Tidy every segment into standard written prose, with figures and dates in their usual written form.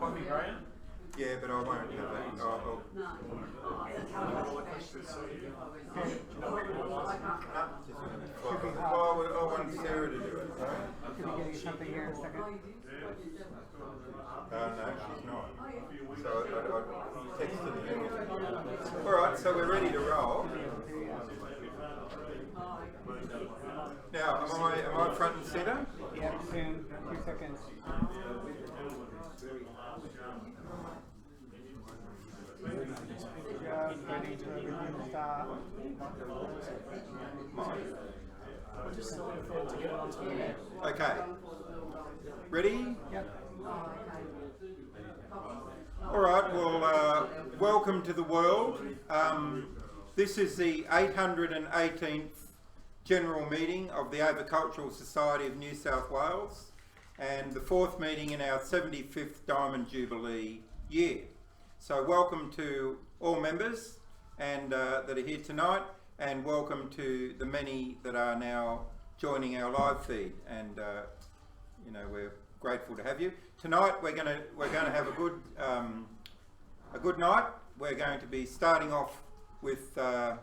Coffee, Graham? Yeah, but I won't have it. I want Sarah to do it. Could we get you something here in a second? No, she's not. So I texted her. Alright, so we're ready to roll. Now, am I front and centre? Yeah, soon. 2 seconds. Just waiting for everything to start. Okay. Ready? Yep. Alright, well, welcome to the world. This is the 818th General Meeting of the Avicultural Society of New South Wales and the 4th meeting in our 75th Diamond Jubilee year. So welcome to all members and that are here tonight, and welcome to the many that are now joining our live feed, and you know, we're grateful to have you. Tonight we're going to have a good night. We're going to be starting off with bird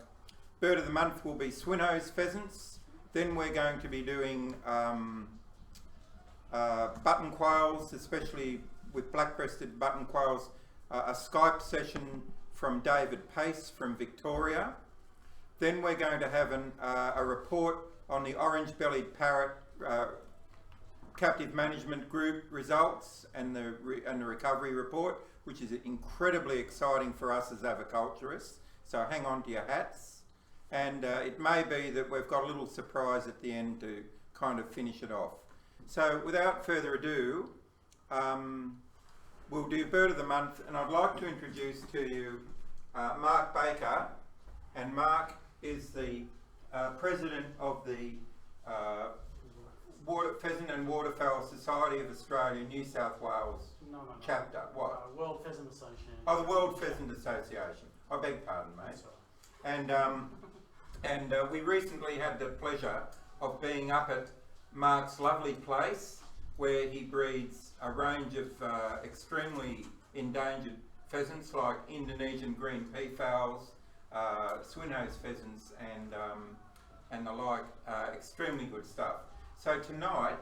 of the month will be Swinhoe's pheasants. Then we're going to be doing button quails, especially with black-breasted button quails, a Skype session from David Pace from Victoria. Then we're going to have a report on the orange-bellied parrot captive management group results and the recovery report, which is incredibly exciting for us as aviculturists. So hang on to your hats. And it may be that we've got a little surprise at the end to kind of finish it off. So without further ado, we'll do Bird of the Month, and I'd like to introduce to you Mark Baker. And Mark is the president of the Pheasant and Waterfowl Society of Australia, New South Wales chapter. What? World Pheasant Association. Oh, the World Pheasant Association. I beg pardon, mate. And we recently had the pleasure of being up at Mark's lovely place, where he breeds a range of extremely endangered pheasants like Indonesian green peafowls, Swinhoe's pheasants, and the like. Extremely good stuff. So tonight,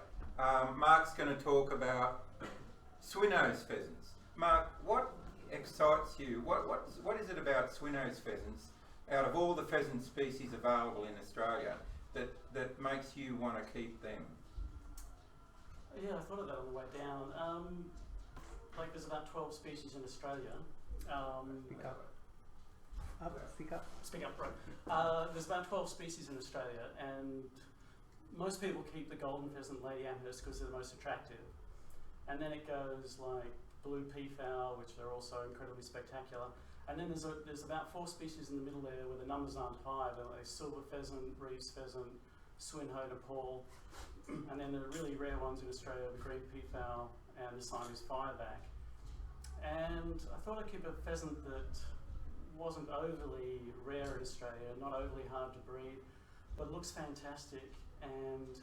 Mark's going to talk about Swinhoe's pheasants. Mark, what excites you? What is it about Swinhoe's pheasants, out of all the pheasant species available in Australia, that makes you want to keep them? Yeah, I thought of that on the way down. Like there's about 12 species in Australia. Speak up. Speak up. Speak up, bro. There's about 12 species in Australia, and most people keep the golden pheasant, Lady Amherst, because they're the most attractive. And then it goes like blue peafowl, which are also incredibly spectacular. And then there's about 4 species in the middle there where the numbers aren't high. They're like silver pheasant, Reeves pheasant, Swinhoe, Nepal. And then there are really rare ones in Australia, the green peafowl and the Siamese fireback. And I thought I'd keep a pheasant that wasn't overly rare in Australia, not overly hard to breed, but looks fantastic. And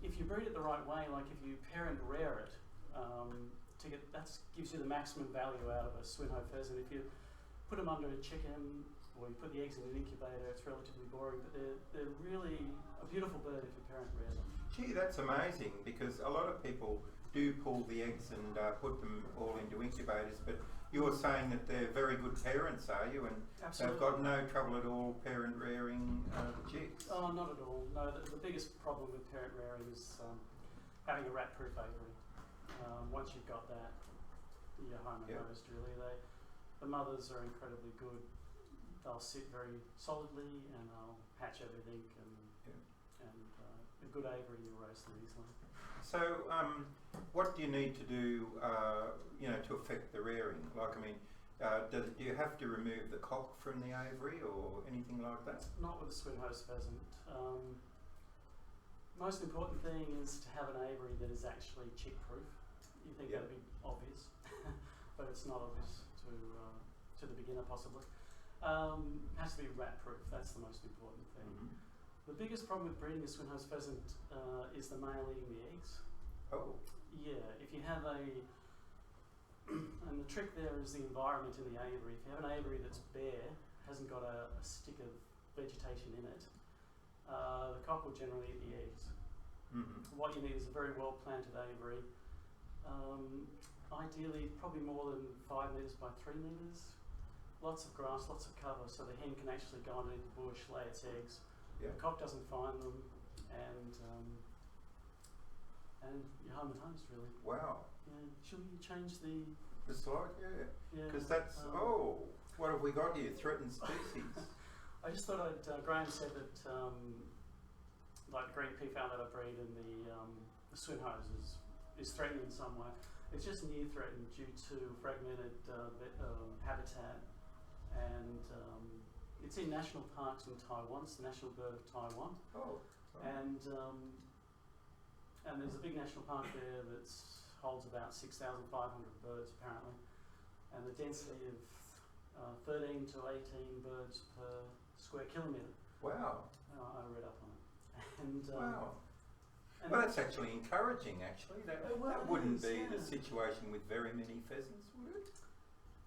if you breed it the right way, like if you parent rear it, that gives you the maximum value out of a Swinhoe pheasant. If you put them under a chicken or you put the eggs in an incubator, it's relatively boring, but they're really a beautiful bird if you parent rear them. Gee, that's amazing, because a lot of people do pull the eggs and put them all into incubators, but you're saying that they're very good parents, are you? And Absolutely. they've got no trouble at all parent rearing the chicks? Oh, not at all. No, the biggest problem with parent rearing is having a rat-proof aviary. Once you've got that, you're home and hosed, really. The mothers are incredibly good. They'll sit very solidly and they'll hatch everything, and a good aviary, you'll raise them easily. So, what do you need to do, to affect the rearing? Like, I mean, do you have to remove the cock from the aviary or anything like that? Not with a Swinhoe's pheasant. Most important thing is to have an aviary that is actually chick-proof. You think that'd be obvious, but it's not obvious to the beginner possibly. It has to be rat-proof. That's the most important thing. Mm-hmm. The biggest problem with breeding a Swinhoe's pheasant is the male eating the eggs. Oh. Yeah, if you have a And the trick there is the environment in the aviary. If you have an aviary that's bare, hasn't got a stick of vegetation in it, the cock will generally eat the eggs. Mm-hmm. What you need is a very well planted aviary. Ideally, probably more than 5 metres by 3 metres. Lots of grass, lots of cover, so the hen can actually go underneath the bush, lay its eggs. Yeah. The cock doesn't find them, and you're home and host, really. Wow. Yeah. Should we change the? The slide, yeah. Yeah. Because that's what have we got here? Threatened species. I just thought I'd. Graham said that like the green peafowl that I breed and the swin hose is threatened in some way. It's just near threatened due to fragmented habitat, and it's in national parks in Taiwan. It's the national bird of Taiwan. Oh. And there's a big national park there that holds about 6,500 birds apparently, and the density of 13 to 18 birds per square kilometre. Wow. I read up on it. And, Wow. and Well, that's actually encouraging. Actually, that wouldn't be the situation with very many pheasants, would it?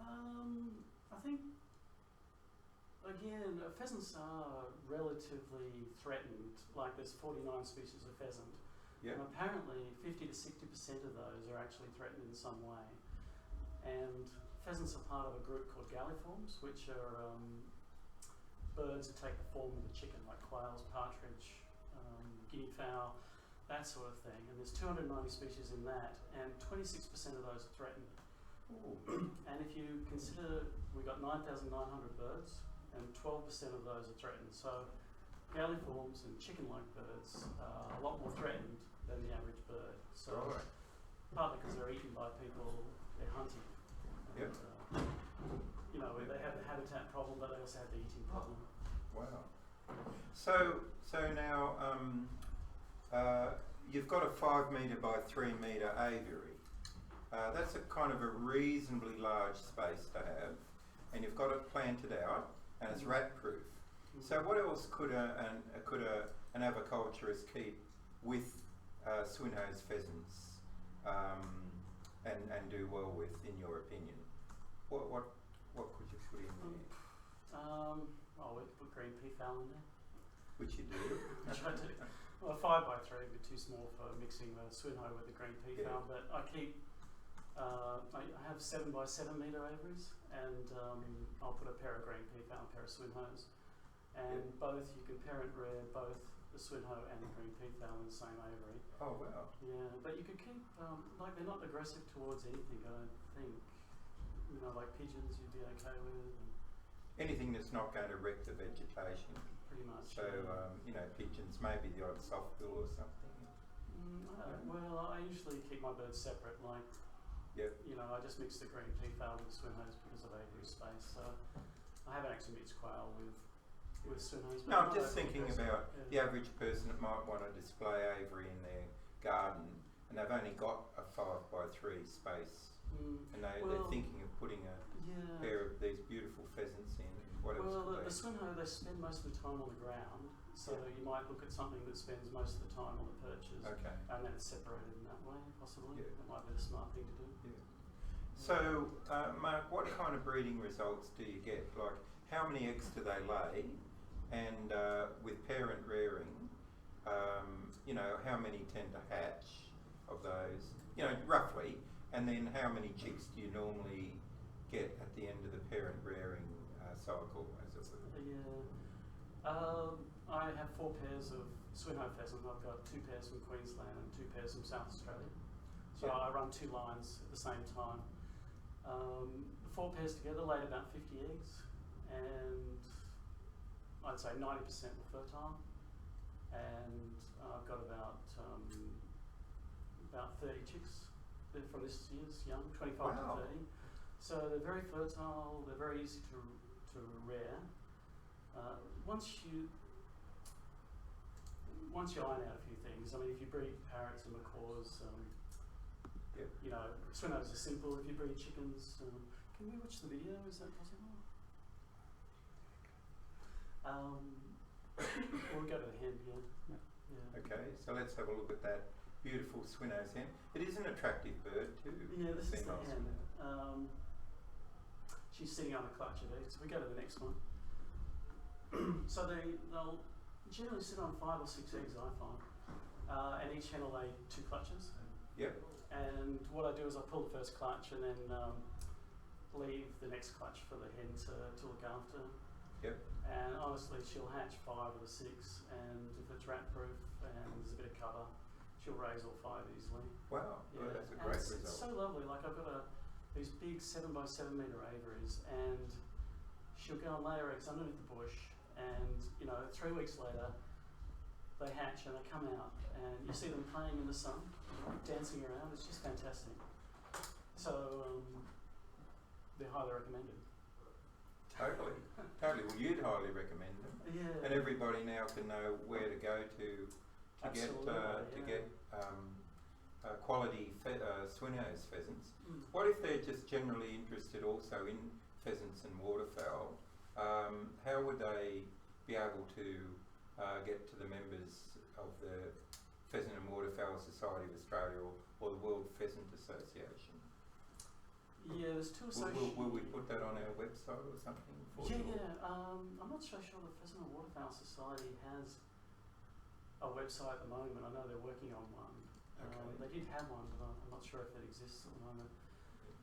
I think again, pheasants are relatively threatened. Like there's 49 species of pheasant. Yeah. And apparently 50 to 60% of those are actually threatened in some way. And pheasants are part of a group called galliforms, which are birds that take the form of a chicken, like quails, partridge, guinea fowl, that sort of thing. And there's 290 species in that, and 26% of those are threatened. Ooh. And if you consider we've got 9,900 birds, and 12% of those are threatened. So galliforms and chicken-like birds are a lot more threatened than the average bird. So Right. partly because they're eaten by people, they're hunted. Yep. And, you know, they have the habitat problem, but they also have the eating problem. Wow. So now you've got a 5 metre by 3 metre aviary. That's a kind of a reasonably large space to have, and you've got it planted out, and it's rat proof. So what else could an aviculturist keep with swin-hose pheasants and do well with, in your opinion? What could you put in there? Well, we could put green peafowl in there. Which you do. Which I do. Well, 5 by 3 would be too small for mixing the swin hoe with the green peafowl, but I keep. I have 7 by 7 metre aviaries, and I'll put a pair of green peafowl and a pair of swin hoes, and both you can parent rear both the swin hoe and the green peafowl in the same aviary. Oh wow. Yeah, but you could keep like they're not aggressive towards anything. I don't think. You know, like pigeons, you'd be okay with. Anything that's not going to wreck the vegetation. Pretty much. So you know, pigeons, maybe the odd soft bill or something. Well, I usually keep my birds separate. Like, you know, I just mix the green peafowl with swin hose because of aviary space. So I haven't actually mixed quail with swin hose. No, I'm just thinking about the average person that might want to display aviary in their garden, and they've only got a 5 by 3 space, and they're thinking of putting a pair of these beautiful pheasants in. What else? Well, the swin hoe, they spend most of the time on the ground, so you might look at something that spends most of the time on the perches, and then it's separated in that way, possibly. That might be the smart thing to do. So, Mark, what kind of breeding results do you get? Like, how many eggs do they lay? And with parent rearing, you know, how many tend to hatch of those? You know, roughly. And then how many chicks do you normally get at the end of the parent rearing cycle, as it were? I have 4 pairs of swin hoe pheasant. I've got 2 pairs from Queensland and 2 pairs from South Australia. So I run 2 lines at the same time. The 4 pairs together laid about 50 eggs, and I'd say 90% were fertile, and I've got about 30 chicks from this year's young, 25 to 30. So they're very fertile, they're very easy to rear. Once you iron out a few things, I mean, if you breed parrots and macaws, you know, swin hoes are simple. If you breed chickens, can we watch the video? Is that possible? We'll go to the hen here. Yeah. Okay, so let's have a look at that beautiful Swinno's hen. It is an attractive bird too. Yeah, this is the female hen. swinno. She's sitting on a clutch of eggs. We go to the next one. So they'll generally sit on 5 or 6 eggs, I find, and each hen will lay 2 clutches. Yep. And what I do is I pull the first clutch and then leave the next clutch for the hen to look after. Yep. And honestly, she'll hatch 5 of the 6, and if it's rat proof and there's a bit of cover, she'll raise all 5 easily. Wow, Yeah. well, that's a And great it's result. so lovely. Like I've got these big 7 by 7 metre aviaries, and she'll go and lay her eggs underneath the bush, and 3 weeks later they hatch and they come out, and you see them playing in the sun, dancing around. It's just fantastic. So they're highly recommended. Totally. Well, you'd highly recommend them. Yeah. And everybody now can know where to go to Absolutely, get quality Swinno's pheasants. Mm. What if they're just generally interested also in pheasants and waterfowl? How would they be able to get to the members of the Pheasant and Waterfowl Society of Australia or the World Pheasant Association? Yeah, there's 2 associations. Will we put that on our website or something? I'm not so sure the Pheasant and Waterfowl Society has a website at the moment. I know they're working on one. Okay. They did have one, but I'm not sure if it exists at the moment.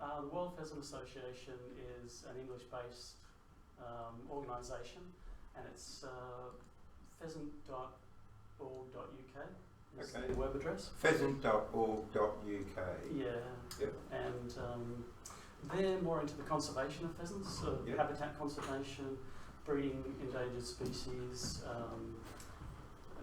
The World Pheasant Association is an English-based organisation, and it's pheasant.org.uk is Okay. the web address. Pheasant.org.uk. Yeah. Yep. And they're more into the conservation of pheasants, so Yep. habitat conservation, breeding endangered species,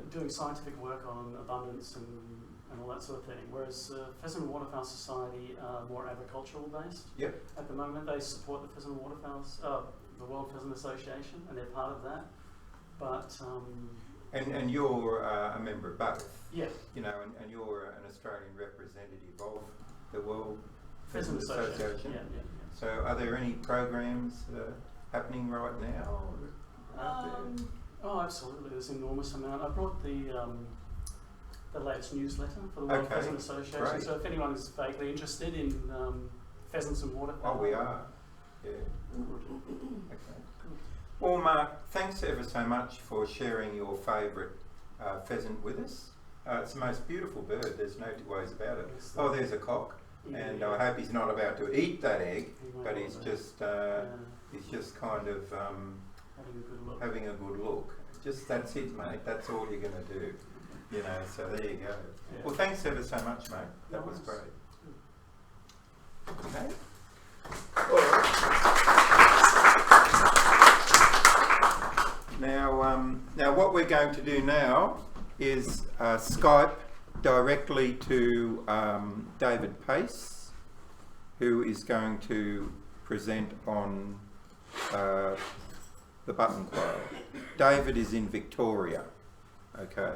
doing scientific work on abundance and all that sort of thing. Whereas Pheasant and Waterfowl Society are more agricultural based. Yep. At the moment, they support the Pheasant and Waterfowl, the World Pheasant Association, and they're part of that. But And you're a member of both. yeah, And you're an Australian representative of the World Pheasant Association. Yeah. So are there any programs happening right now? Oh, absolutely. There's an enormous amount. I brought the latest newsletter for the World Okay, Pheasant Association. great. So if anyone is vaguely interested in pheasants and waterfowl. Oh, we are. Yeah. Okay. Well, Mark, thanks ever so much for sharing your favourite pheasant with us. It's the most beautiful bird. There's no two ways about it. Yes. Oh, there's a cock, and Yeah. I hope he's not about to eat that egg, He won't but do he's that. just kind of Having a good look. having a good look. Just that's it, mate. That's all you're going to do. So there you go. Yeah. Well, thanks ever so much, mate. That No was worries. great. Okay. Now what we're going to do now is Skype directly to David Pace, who is going to present on the button quail. David is in Victoria. Okay.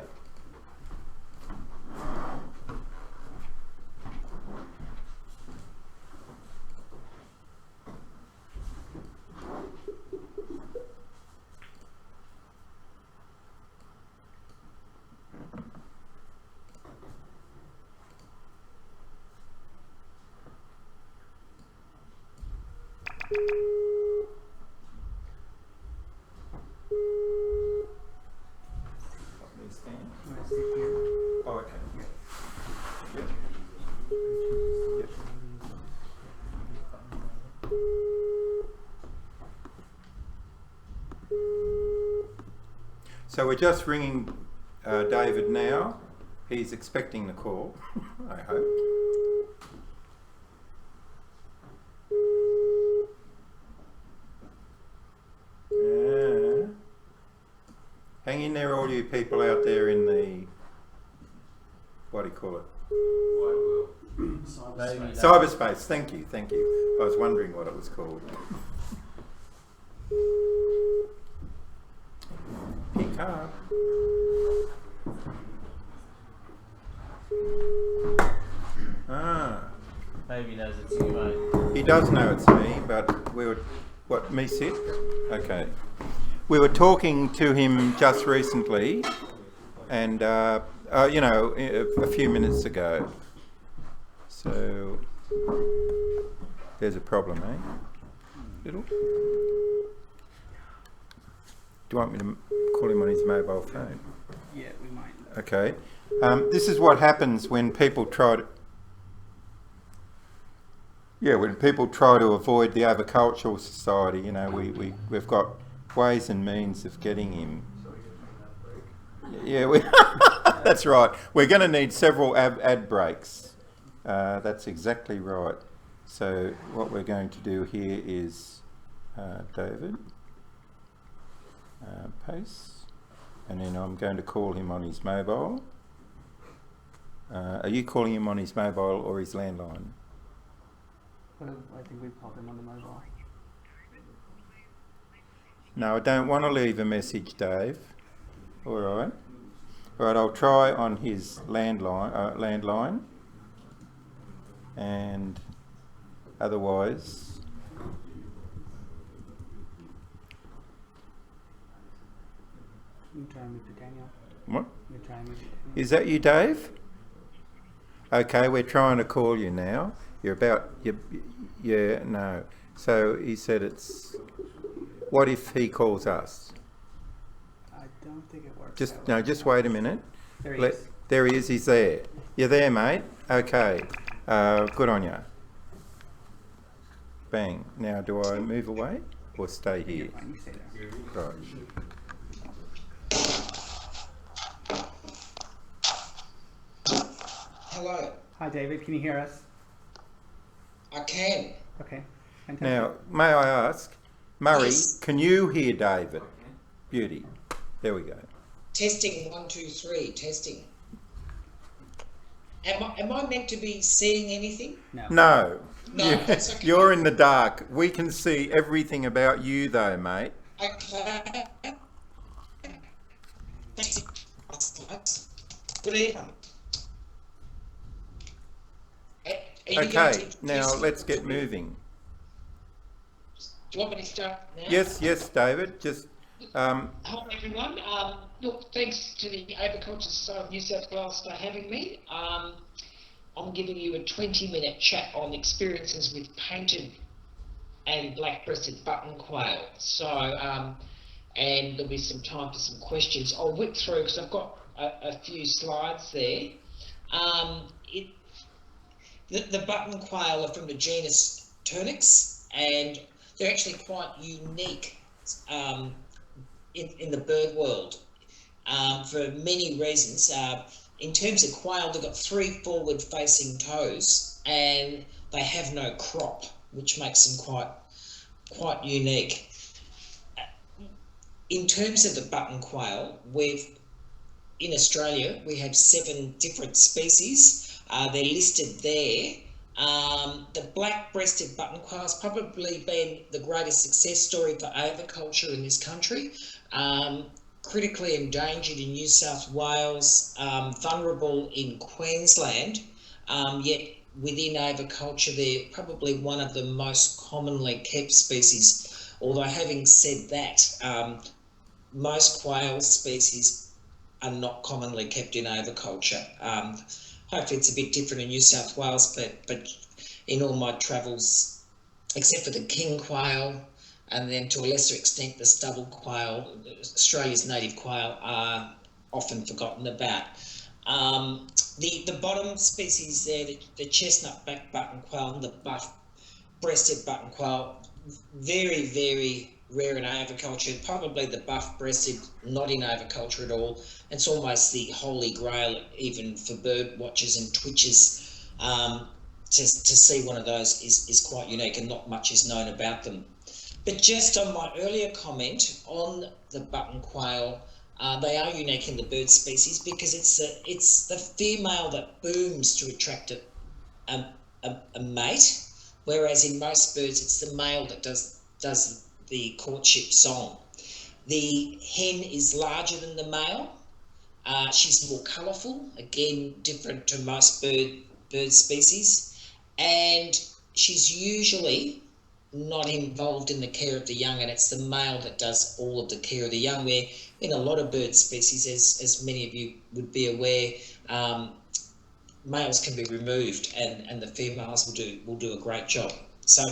Oh, okay. Yep. Yep. So we're just ringing David now. He's expecting the call, I hope. Yeah. Hang in there, all you people out there in the, what do you call it? Cyberspace. Cyberspace, thank you. I was wondering what it was called. Pick up. Ah, Maybe he knows it's you, mate. he does know it's me, but we were, what, me sit? Okay. We were talking to him just recently and you know, a few minutes ago. So there's a problem, eh? Little. Do you want me to call him on his mobile phone? Yeah, we might. Okay. This is what happens when people try to. Yeah, when people try to avoid the Agricultural Society, you know, we've got ways and means of getting him. Yeah, that's right. We're going to need several ad breaks. That's exactly right. So what we're going to do here is David, paste, and then I'm going to call him on his mobile. Are you calling him on his mobile or his landline? Well, I think we pop him on the mobile. No, I don't want to leave a message, Dave. All right. All right, I'll try on his landline, and otherwise. You try with Daniel. What? You try with Daniel. Is that you, Dave? Okay, we're trying to call you now. You're about. Yeah, no. So he said it's. What if he calls us? I don't think it works. Just wait a minute. There he is. There he is. He's there. You're there, mate. Okay. Good on you. Bang. Now, do I move away or stay here? You're fine, you stay there. Right. Hello, Hi, David. Can you hear us? I can. Okay. Fantastic. Now, may I ask, Murray, Yes. can you hear David? Beauty. There we go. Testing 1, 2, 3. Testing. Am I meant to be seeing anything? No. No. No, that's okay. You're in the dark. We can see everything about you, though, mate. Okay. Good evening. Are you going to Okay. introduce Now me? let's get moving. Do you want me to start now? Yes, David. Just. Hi everyone. Look, thanks to the Agriculture Society of New South Wales for having me. I'm giving you a 20-minute chat on experiences with painted and black-breasted button quail. So, and there'll be some time for some questions. I'll whip through because I've got a few slides there. The button quail are from the genus Turnix, and they're actually quite unique in the bird world for many reasons. In terms of quail, they've got 3 forward-facing toes, and they have no crop, which makes them quite unique. In terms of the button quail, in Australia we have 7 different species. They're listed there. The black-breasted button quail has probably been the greatest success story for aviculture in this country. Critically endangered in New South Wales, vulnerable in Queensland, yet within aviculture they're probably one of the most commonly kept species. Although having said that, most quail species are not commonly kept in aviculture. Hopefully it's a bit different in New South Wales, but in all my travels, except for the king quail, and then to a lesser extent the stubble quail, Australia's native quail, are often forgotten about. The bottom species there, the chestnut-backed button quail and the buff-breasted button quail, very, very rare in aviculture. Probably the buff-breasted not in aviculture at all. It's almost the holy grail even for bird watchers and twitchers. To see one of those is quite unique, and not much is known about them. But just on my earlier comment on the button quail, they are unique in the bird species because it's the female that booms to attract a mate, whereas in most birds it's the male that does the courtship song. The hen is larger than the male. She's more colourful, again different to most bird species, and she's usually not involved in the care of the young, and it's the male that does all of the care of the young, where in a lot of bird species, as many of you would be aware, males can be removed and the females will do a great job. So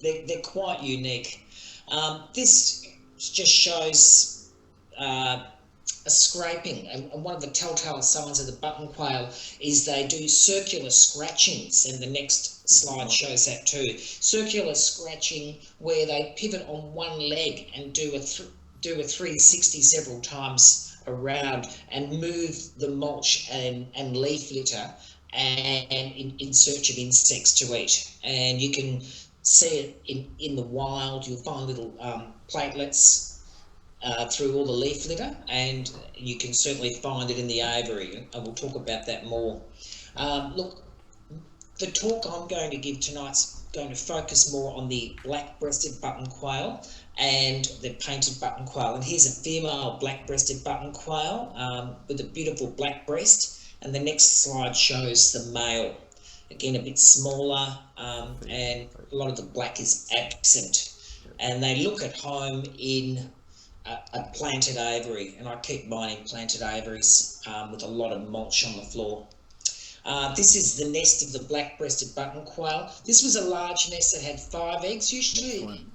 they're quite unique. This just shows a scraping, and one of the telltale signs of the button quail is they do circular scratchings, and the next slide shows that too. Circular scratching where they pivot on one leg and do a 360 several times around and move the mulch and leaf litter and in search of insects to eat. And you can see it in the wild. You'll find little platelets through all the leaf litter, and you can certainly find it in the aviary, and we'll talk about that more. Look, the talk I'm going to give tonight's going to focus more on the black-breasted button quail and the painted button quail. And here's a female black-breasted button quail with a beautiful black breast, and the next slide shows the male. Again, a bit smaller, and a lot of the black is absent. And they look at home in a planted aviary, and I keep mine in planted aviaries with a lot of mulch on the floor. This is the nest of the black-breasted button quail. This was a large nest that had 5 eggs. Usually,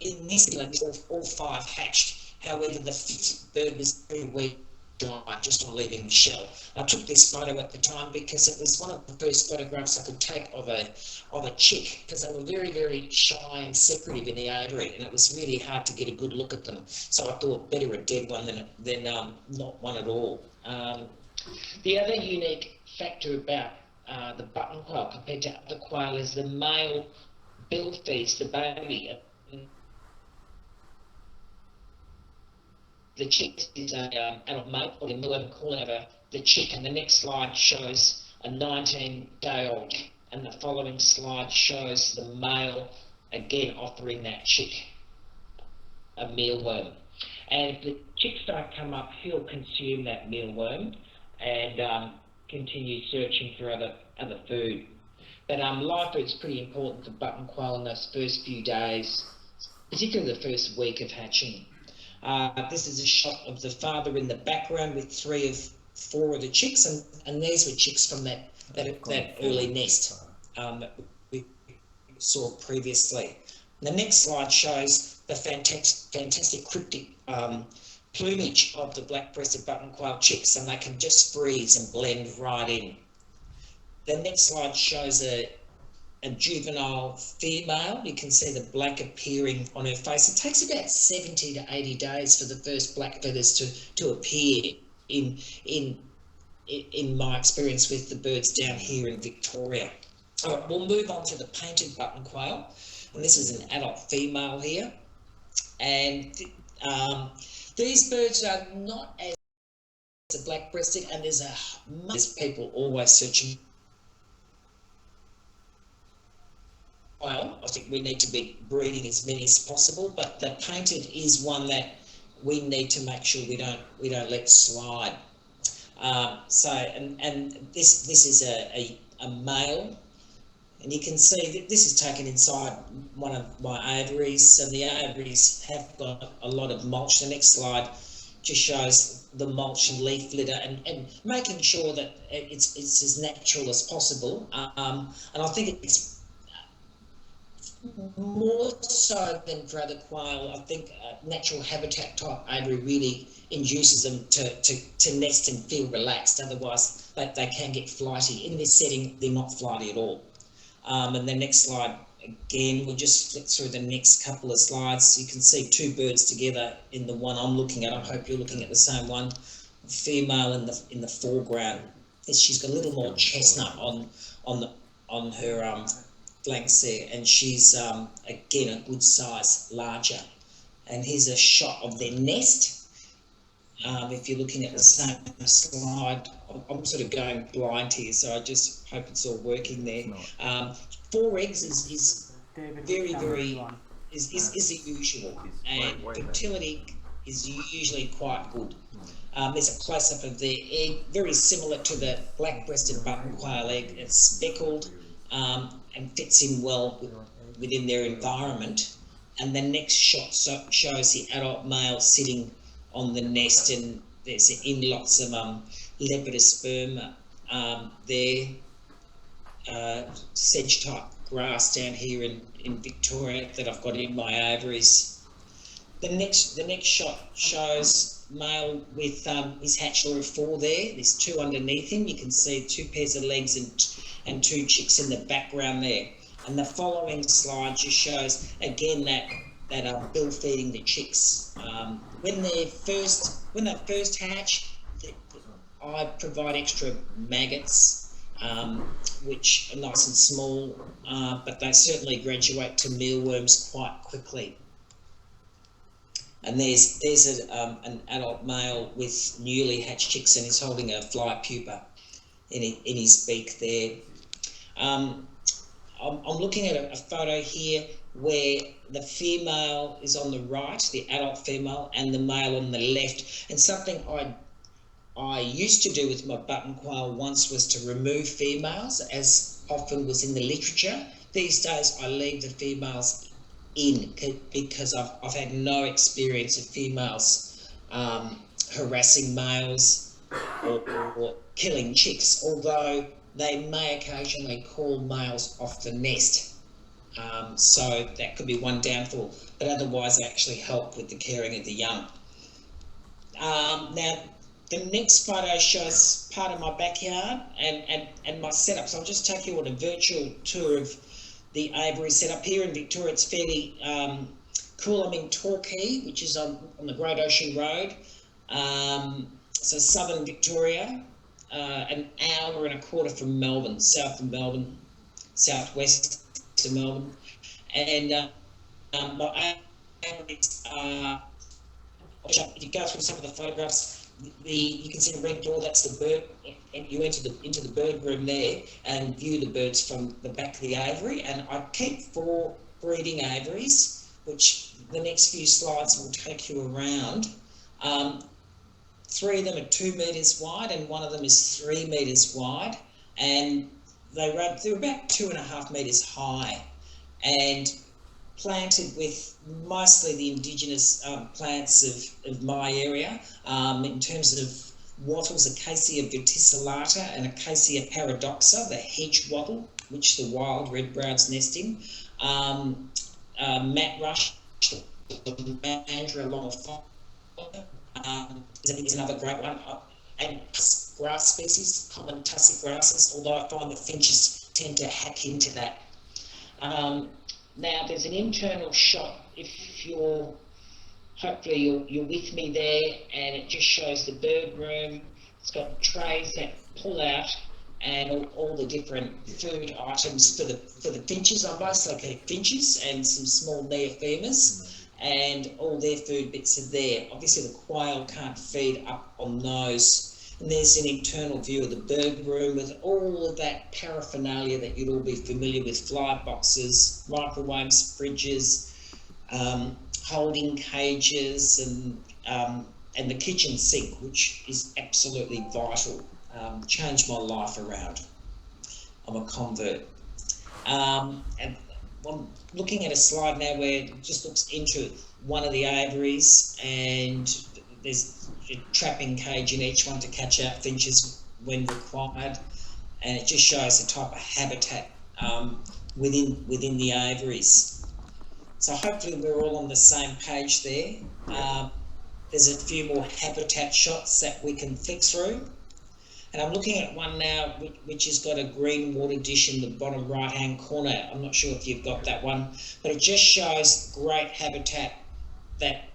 in this, all 5 hatched. However, the 5th bird was very weak, died just on leaving the shell. I took this photo at the time because it was one of the first photographs I could take of a chick, because they were very, very shy and secretive in the aviary, and it was really hard to get a good look at them. So I thought better a dead one than not one at all. The other unique factor about the button quail compared to other quail is the male bill feeds the baby. The chick is an adult male, or the mealworm calling of the chick, and the next slide shows a 19-day-old, and the following slide shows the male again offering that chick a mealworm. And if the chicks don't come up, he'll consume that mealworm and continue searching for other food. But live food's pretty important for button quail in those first few days, particularly the first week of hatching. This is a shot of the father in the background with 3 of 4 of the chicks, and these were chicks from that early nest that we saw previously. And the next slide shows the fantastic cryptic plumage of the black-breasted button quail chicks, and they can just freeze and blend right in. The next slide shows a juvenile female. You can see the black appearing on her face. It takes about 70 to 80 days for the first black feathers to appear in my experience with the birds down here in Victoria. All right, we'll move on to the painted button quail, and this is an adult female here. And these birds are not as black-breasted, and there's people always searching. Well, I think we need to be breeding as many as possible, but the painted is one that we need to make sure we don't let slide. And this is a male, and you can see that this is taken inside one of my aviaries, and the aviaries have got a lot of mulch. The next slide just shows the mulch and leaf litter, and making sure that it's as natural as possible. And I think it's more so than for other quail. I think natural habitat type aviary really induces them to nest and feel relaxed. Otherwise, they can get flighty. In this setting, they're not flighty at all. And the next slide, again, we'll just flick through the next couple of slides. You can see 2 birds together in the one I'm looking at. I hope you're looking at the same one. Female in the foreground. She's got a little more chestnut on her flanks there, and she's again a good size larger. And here's a shot of their nest. If you're looking at the same slide, I'm sort of going blind here, so I just hope it's all working there. 4 eggs is David, very is the usual, and fertility is usually quite good. There's a close-up of the egg, very similar to the black-breasted button quail egg. It's speckled and fits in well within their environment. And the next shot shows the adult male sitting on the nest, and there's in lots of lepidosperma there, sedge-type grass down here in Victoria that I've got in my aviaries. The next shot shows male with his hatchler of 4 there. There's 2 underneath him. You can see 2 pairs of legs and 2 chicks in the background there. And the following slide just shows again that bill feeding the chicks. When they first hatch, I provide extra maggots, which are nice and small, but they certainly graduate to mealworms quite quickly. And there's an adult male with newly hatched chicks, and he's holding a fly pupa in his beak there. I'm looking at a photo here where the female is on the right, the adult female, and the male on the left. And something I used to do with my button quail once was to remove females, as often was in the literature. These days I leave the females in because I've had no experience of females harassing males or killing chicks, although they may occasionally call males off the nest. So that could be one downfall, but otherwise they actually help with the caring of the young. Now, the next photo shows part of my backyard and my setup. So I'll just take you on a virtual tour of the aviary setup. Here in Victoria, it's fairly cool. I'm in Torquay, which is on the Great Ocean Road. So southern Victoria, an hour and a quarter from Melbourne, south of Melbourne, southwest to Melbourne. And my aviaries are, if you go through some of the photographs, you can see the red door, that's the bird, and you enter into the bird room there and view the birds from the back of the aviary. And I keep 4 breeding aviaries, which the next few slides will take you around. 3 of them are 2 metres wide and 1 of them is 3 metres wide, and they're about 2.5 metres high, and planted with mostly the indigenous plants of my area, in terms of wattles, Acacia verticillata and Acacia paradoxa, the hedge wattle, which the wild redbrows nest in, mat rush, mandra longiflora, is another great one, and grass species, common tussock grasses, although I find the finches tend to hack into that. Now there's an internal shot, if you're, hopefully you're with me there, and it just shows the bird room. It's got trays that pull out and all the different food items for the finches. I mostly keep finches and some small neophemas, and all their food bits are there. Obviously the quail can't feed up on those. And there's an internal view of the bird room with all of that paraphernalia that you'd all be familiar with: fly boxes, microwaves, fridges, holding cages, and the kitchen sink, which is absolutely vital. Changed my life around. I'm a convert. And I'm looking at a slide now where it just looks into one of the aviaries, and there's a trapping cage in each one to catch out finches when required, and it just shows the type of habitat within the aviaries. So hopefully we're all on the same page there. There's a few more habitat shots that we can flick through, and I'm looking at one now which has got a green water dish in the bottom right hand corner. I'm not sure if you've got that one, but it just shows great habitat that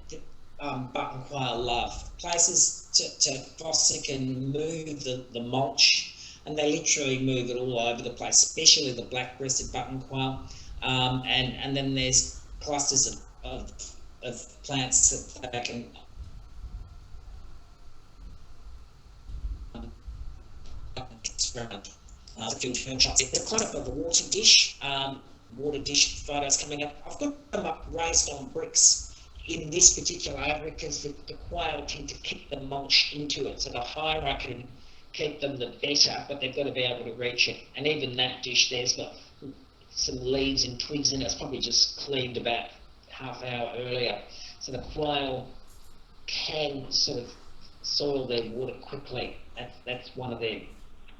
button quail love. Places to fossick and move the mulch, and they literally move it all over the place, especially the black-breasted button quail. And then there's clusters of plants that they can around. It's a close-up of a water dish photos coming up. I've got them up raised on bricks in this particular aviary because the quail tend to kick the mulch into it. So the higher I can keep them, the better, but they've got to be able to reach it. And even that dish there's got some leaves and twigs in it. It's probably just cleaned about half hour earlier. So the quail can sort of soil their water quickly. That's one of the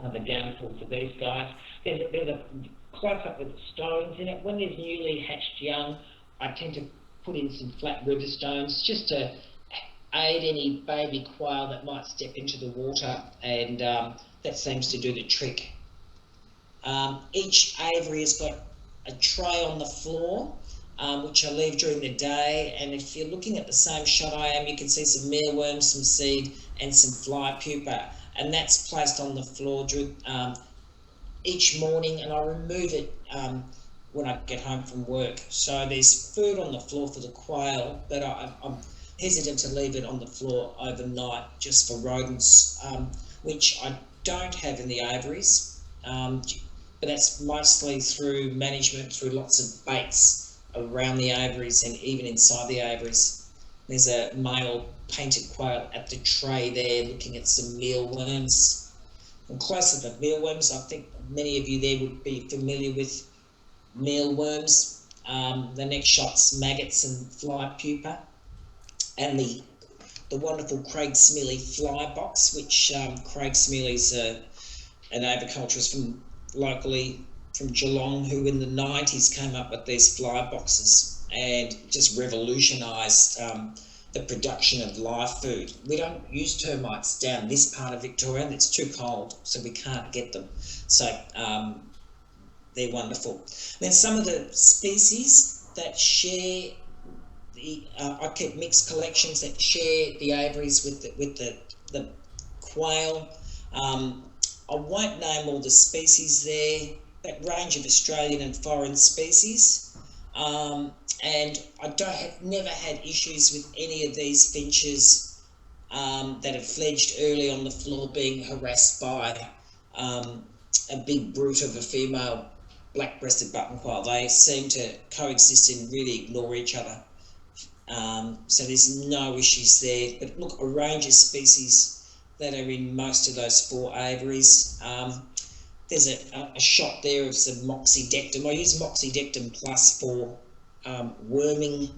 downfalls of these guys. There's a close-up with stones in it. When there's newly hatched young, I tend to put in some flat river stones just to aid any baby quail that might step into the water, and that seems to do the trick. Each aviary has got a tray on the floor, which I leave during the day, and if you're looking at the same shot I am, you can see some mealworms, some seed and some fly pupa, and that's placed on the floor during, each morning, and I remove it when I get home from work. So there's food on the floor for the quail, but I'm hesitant to leave it on the floor overnight just for rodents, which I don't have in the aviaries, but that's mostly through management, through lots of baits around the aviaries and even inside the aviaries. There's a male painted quail at the tray there looking at some mealworms. And close to the mealworms, I think many of you there would be familiar with mealworms. The next shot's maggots and fly pupa, and the wonderful Craig Smillie fly box, which Craig Smillie's an aviculturist from locally from Geelong, who in the 90s came up with these fly boxes and just revolutionised the production of live food. We don't use termites down this part of Victoria, and it's too cold, so we can't get them. So they're wonderful. Then some of the species that share I keep mixed collections that share the aviaries with the quail. I won't name all the species there, that range of Australian and foreign species. And I never had issues with any of these finches that have fledged early on the floor being harassed by a big brute of a female black-breasted button quail. They seem to coexist and really ignore each other. So there's no issues there. But look, a range of species that are in most of those 4 aviaries. There's a shot there of some moxidectum. I use moxidectum plus for worming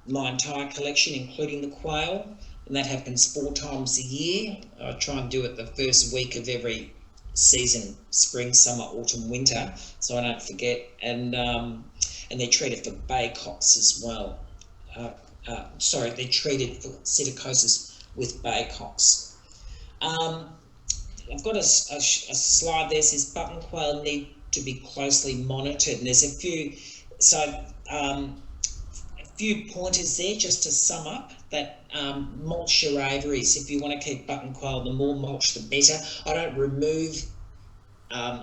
my entire collection, including the quail, and that happens 4 times a year. I try and do it the first week of every season, spring, summer, autumn, winter, so I don't forget. And they're treated for baycocks as well. They're treated for psittacosis with baycocks. I've got a slide there that says button quail need to be closely monitored, and there's a few pointers there just to sum up that. Mulch your aviaries. If you want to keep button quail, the more mulch the better. I don't remove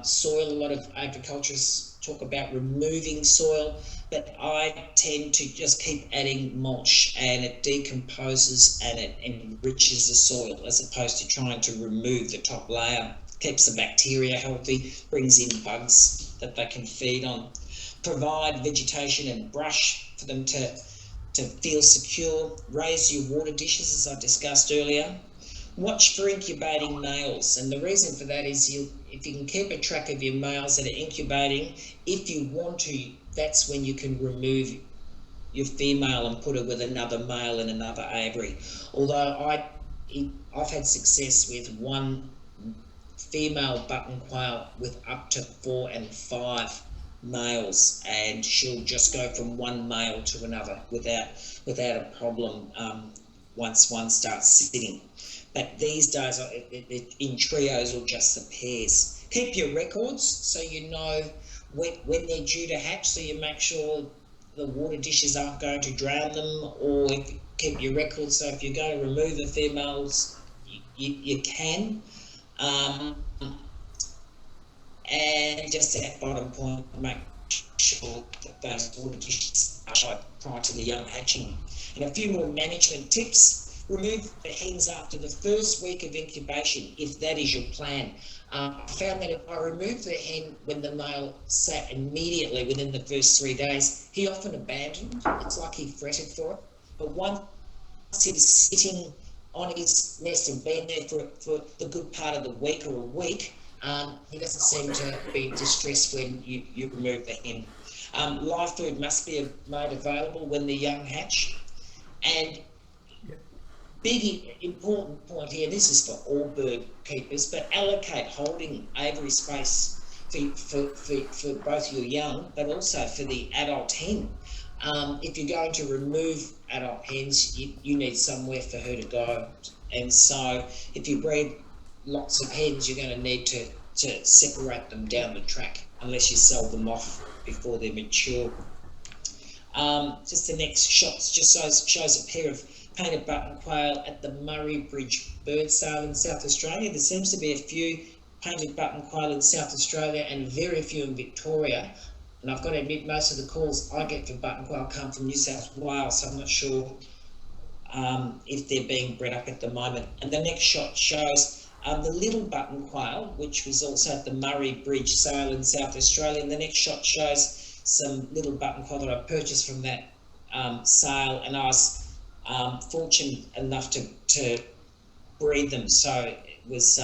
soil. A lot of agriculturists talk about removing soil, but I tend to just keep adding mulch, and it decomposes and it enriches the soil as opposed to trying to remove the top layer. Keeps the bacteria healthy, brings in bugs that they can feed on. Provide vegetation and brush for them to feel secure. Raise your water dishes, as I discussed earlier. Watch for incubating males, and the reason for that is if you can keep a track of your males that are incubating, if you want to, that's when you can remove your female and put her with another male in another aviary. Although I've had success with one female button quail with up to 4 and 5 males, and she'll just go from one male to another without a problem once one starts sitting. But these days, in trios or just the pairs. Keep your records so you know when they're due to hatch, so you make sure the water dishes aren't going to drown them, or keep your records so if you're going to remove the females, you can. And just at that bottom point, make sure that those water dishes are prior to the young hatching. And a few more management tips. Remove the hens after the first week of incubation, if that is your plan. I found that if I removed the hen when the male sat immediately within the first 3 days, he often abandoned. It's like he fretted for it. but once he's sitting on his nest and been there for the good part of the week or a week, he doesn't seem to be distressed when you remove the hen. Live food must be made available when the young hatch. And big important point here, this is for all bird keepers, but allocate holding aviary space for both your young, but also for the adult hen. If you're going to remove adult hens, you need somewhere for her to go. And so if you breed lots of hens, you're going to need to separate them down the track unless you sell them off before they're mature. Just the next shot just shows a pair of painted button quail at the Murray Bridge bird sale in South Australia. There seems to be a few painted button quail in South Australia and very few in Victoria. And I've got to admit, most of the calls I get for button quail come from New South Wales, so I'm not sure if they're being bred up at the moment. And the next shot shows the little button quail, which was also at the Murray Bridge sale in South Australia. And the next shot shows some little button quail that I purchased from that sale, and I was fortunate enough to breed them. So it was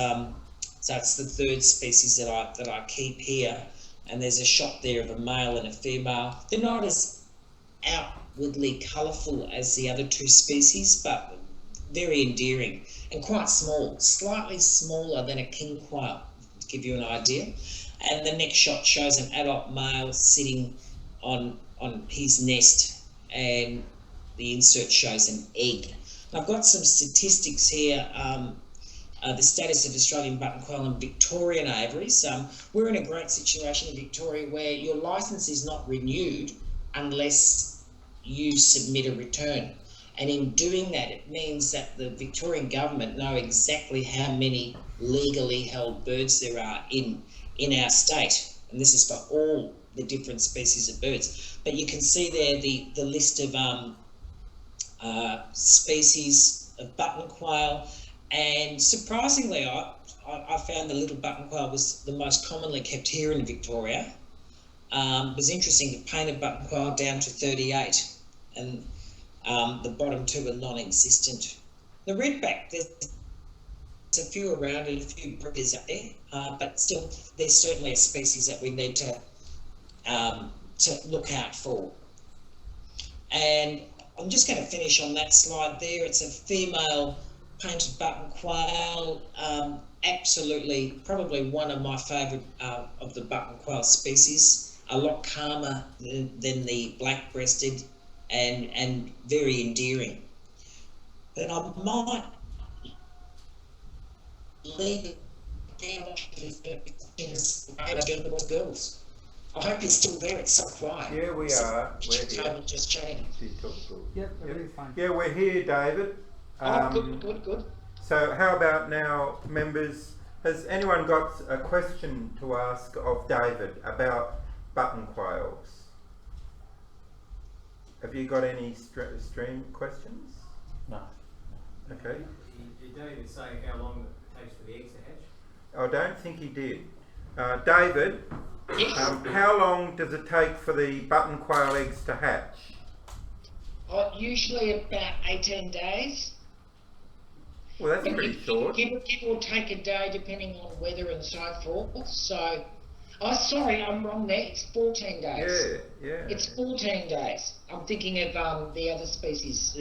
so it's the third species that I keep here, and there's a shot there of a male and a female. They're not as outwardly colourful as the other two species, but very endearing and quite small, slightly smaller than a king quail, to give you an idea. And the next shot shows an adult male sitting on his nest, and the insert shows an egg. I've got some statistics here. The status of Australian button quail and Victorian aviaries. We're in a great situation in Victoria where your licence is not renewed unless you submit a return. And in doing that, it means that the Victorian government know exactly how many legally held birds there are in our state. And this is for all the different species of birds. But you can see there the list of species of button quail, and surprisingly I found the little button quail was the most commonly kept here in Victoria. It was interesting, the painted button quail down to 38, and the bottom two are non-existent. The redback, there's a few around and a few breeders out there, but still there's certainly a species that we need to look out for. And I'm just going to finish on that slide there. It's a female painted button quail, absolutely probably one of my favourite of the button quail species, a lot calmer than the black-breasted and very endearing. But I might leave it down to the girls. I hope you're still there. It's so quiet. Yeah, we are. We're here. Just chatting. Yep, everything's fine. Yeah, we're here, David. Good. So how about now, members, has anyone got a question to ask of David about button quails? Have you got any stream questions? No. Okay. Did David say how long it takes for the eggs to hatch? I don't think he did. David, how long does it take for the button quail eggs to hatch? Usually about 18 days. Well, that's pretty short. Give or take a day depending on weather and so forth. So, sorry, I'm wrong there. It's 14 days. Yeah. It's 14 days. I'm thinking of the other species,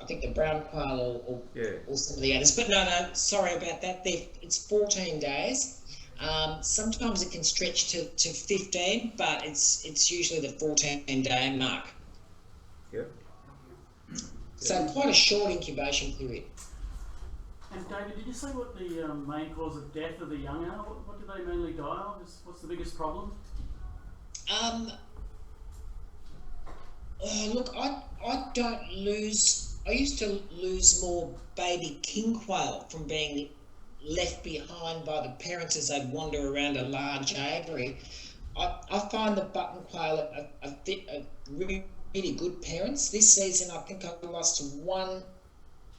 I think the brown quail or some of the others. But no, sorry about that. It's 14 days. Sometimes it can stretch to 15, but it's usually the 14-day mark. Yep. So quite a short incubation period. And David, did you say what the main cause of death of the young are? What do they mainly die of? What's the biggest problem? Look, I don't lose. I used to lose more baby king quail from being left behind by the parents as they'd wander around a large aviary. I find the button quail a really good parents. This season I think I lost one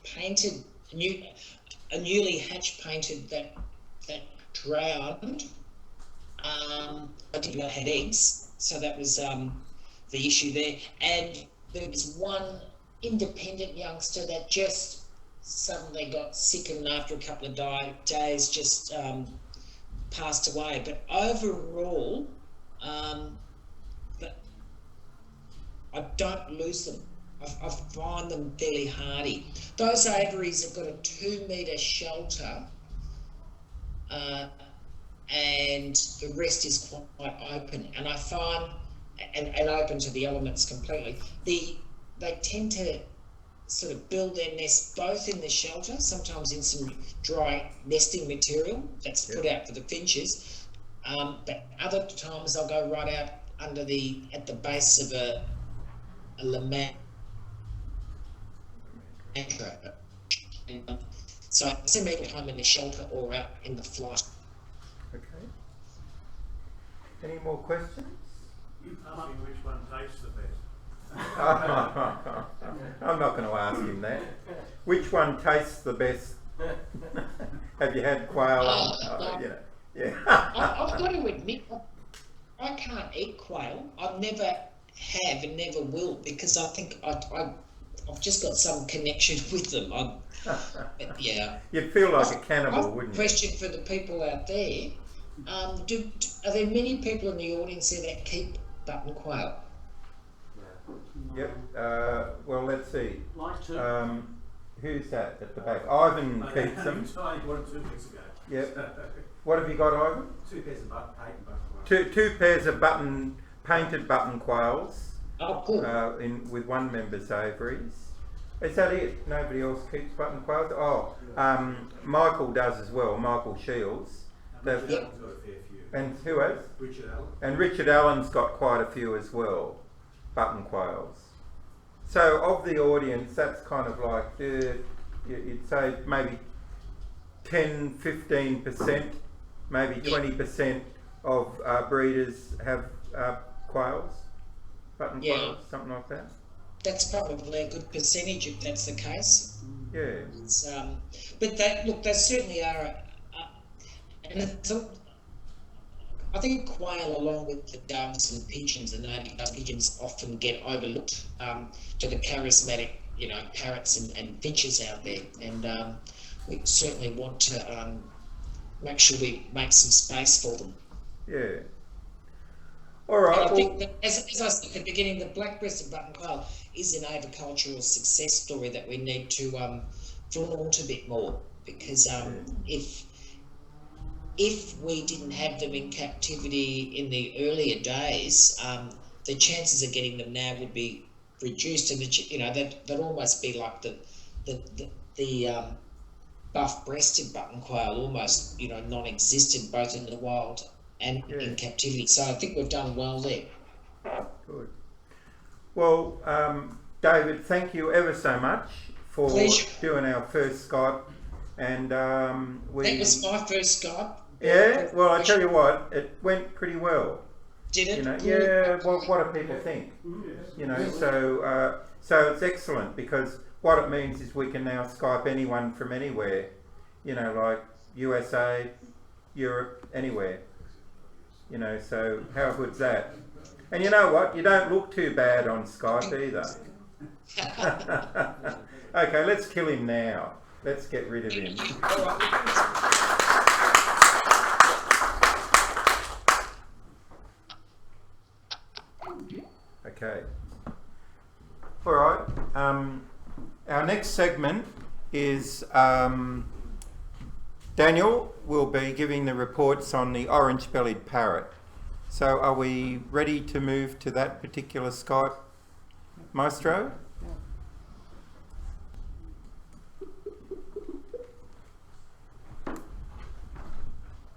painted, a newly hatch painted that drowned. I didn't know it had eggs, so that was the issue there. And there was one independent youngster that just suddenly got sick and after a couple of days just passed away. But overall, but I don't lose them. I find them fairly hardy. Those aviaries have got a 2 metre shelter, and the rest is quite open. And I find, and open to the elements completely. They tend to sort of build their nest both in the shelter, sometimes in some dry nesting material that's put out for the finches, but other times they'll go right out under at the base of a lamandra. So I see them every time in the shelter or out in the flight. Okay. Any more questions? You ask me which one tastes the best. I'm not going to ask him that. Which one tastes the best? Have you had quail? You know, yeah. I've got to admit, I can't eat quail. I've never have and never will, because I think I've just got some connection with them. But yeah. You'd feel like a cannibal, wouldn't you? Question for the people out there: are there many people in the audience here that keep button quail? Yep. Well, let's see. Like to. Who's that at the back? Ivan keeps them. I bought 2 weeks ago. Yep. What have you got, Ivan? 2 pairs of patent button. Two pairs of painted button quails. Oh, good. With one member's aviaries. Is that it? Nobody else keeps button quails? Oh, Michael does as well. Michael Shields. Richard Allen's got a fair few. And who has? Richard Allen. And Richard Allen's got quite a few as well. Button quails. So of the audience, that's kind of like you'd say maybe 10-15%, maybe 20% of breeders have quails, button quails, something like that. That's probably a good percentage if that's the case. Yeah. It's, but they certainly are, and I think quail, along with the doves and pigeons, the native pigeons, often get overlooked to the charismatic, parrots and finches out there. And we certainly want to make sure we make some space for them. Yeah. All right. I think that, as I said at the beginning, the black-breasted button quail is an agricultural success story that we need to flaunt a bit more, because if we didn't have them in captivity in the earlier days, the chances of getting them now would be reduced, and they'd almost be like the buff-breasted button quail, almost non-existent both in the wild and in captivity. So I think we've done well there. Good. Well, David, thank you ever so much for doing our first Skype, and that was my first Skype. Yeah, well, I tell you what, it went pretty well. Did it? Yeah. Well, what do people think? So it's excellent, because what it means is we can now Skype anyone from anywhere. Like USA, Europe, anywhere. So how good's that? And you know what? You don't look too bad on Skype either. Okay, let's kill him now. Let's get rid of him. Okay. All right. Our next segment is Daniel will be giving the reports on the orange-bellied parrot. So are we ready to move to that particular Skype, Maestro?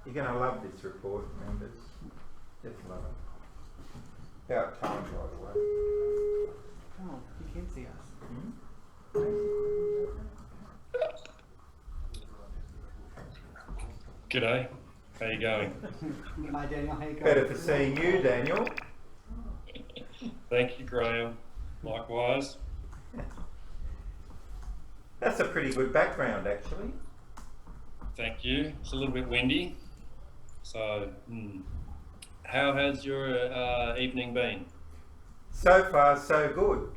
You're going to love this report, members. Just love it. About time, by the way. Oh, you can see us. G'day, how you going? Hi Daniel, how you going? Better for seeing you, Daniel. Thank you, Graham. Likewise. That's a pretty good background, actually. Thank you. It's a little bit windy. So, how has your evening been? So far, so good.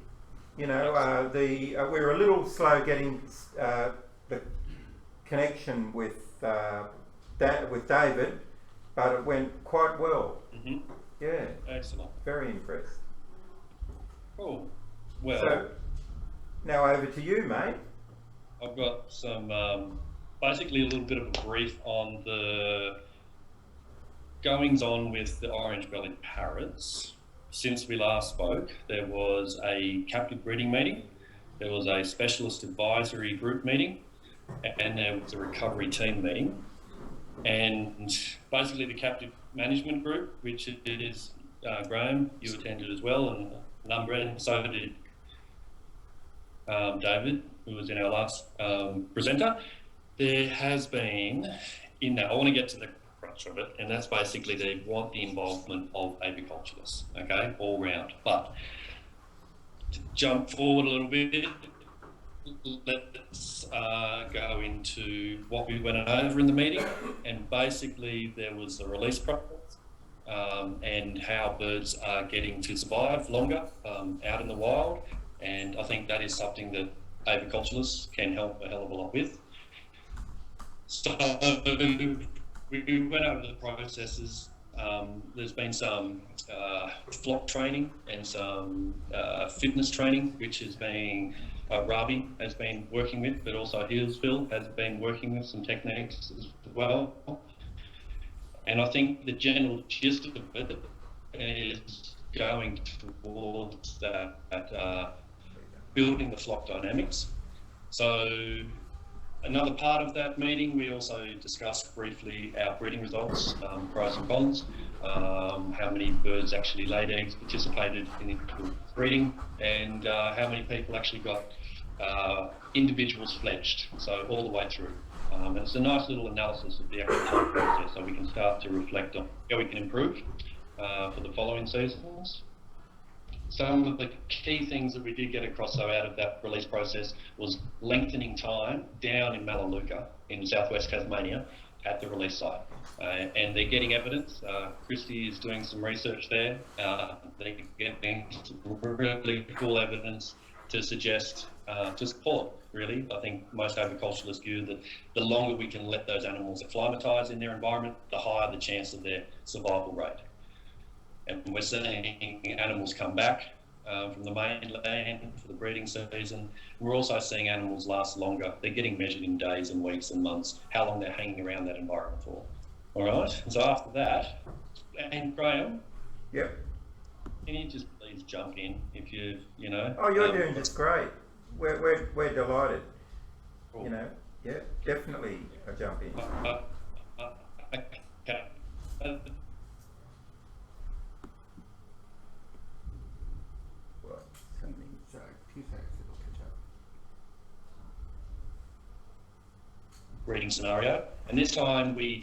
You know, we were a little slow getting the connection with David, but it went quite well. Mm-hmm. Yeah, Excellent. very impressed. Cool. Well, So now over to you, mate. I've got some, basically a little bit of a brief on the goings on with the orange-bellied parrots. Since we last spoke, there was a captive breeding meeting, there was a specialist advisory group meeting, and there was a recovery team meeting. And basically the captive management group, which it is Graham, you attended as well, and a number, and so did David, who was in our last presenter. There has been, in that, I want to get to the crux of it, and that's basically they want the involvement of aviculturists, okay, all round. But to jump forward a little bit, let's go into what we went over in the meeting, and basically there was the release process and how birds are getting to survive longer out in the wild, and I think that is something that aviculturists can help a hell of a lot with. So we went over the processes. There's been some flock training and some fitness training, which has been Ravi has been working with, but also Hillsville has been working with some techniques as well. And I think the general gist of it is going towards that building the flock dynamics. So another part of that meeting, we also discussed briefly our breeding results, pros and cons, how many birds actually laid eggs, participated in individual breeding, and how many people actually got individuals fledged, so all the way through. And it's a nice little analysis of the actual process, so we can start to reflect on how we can improve for the following seasons. Some of the key things that we did get across though out of that release process was lengthening time down in Melaleuca in southwest Tasmania at the release site. And they're getting evidence. Christy is doing some research there. They're getting really cool evidence to suggest, to support really. I think most aviculturists view that the longer we can let those animals acclimatise in their environment, the higher the chance of their survival rate. And we're seeing animals come back from the mainland for the breeding season. We're also seeing animals last longer. They're getting measured in days and weeks and months, how long they're hanging around that environment for. All right, and so after that, and Graham, Yep. can you just please jump in if you know? Oh, you're doing just great. We're delighted. Cool. You know, yeah, definitely a jump in. Okay. Sorry, a few seconds, it'll catch up. Breeding scenario, and this time we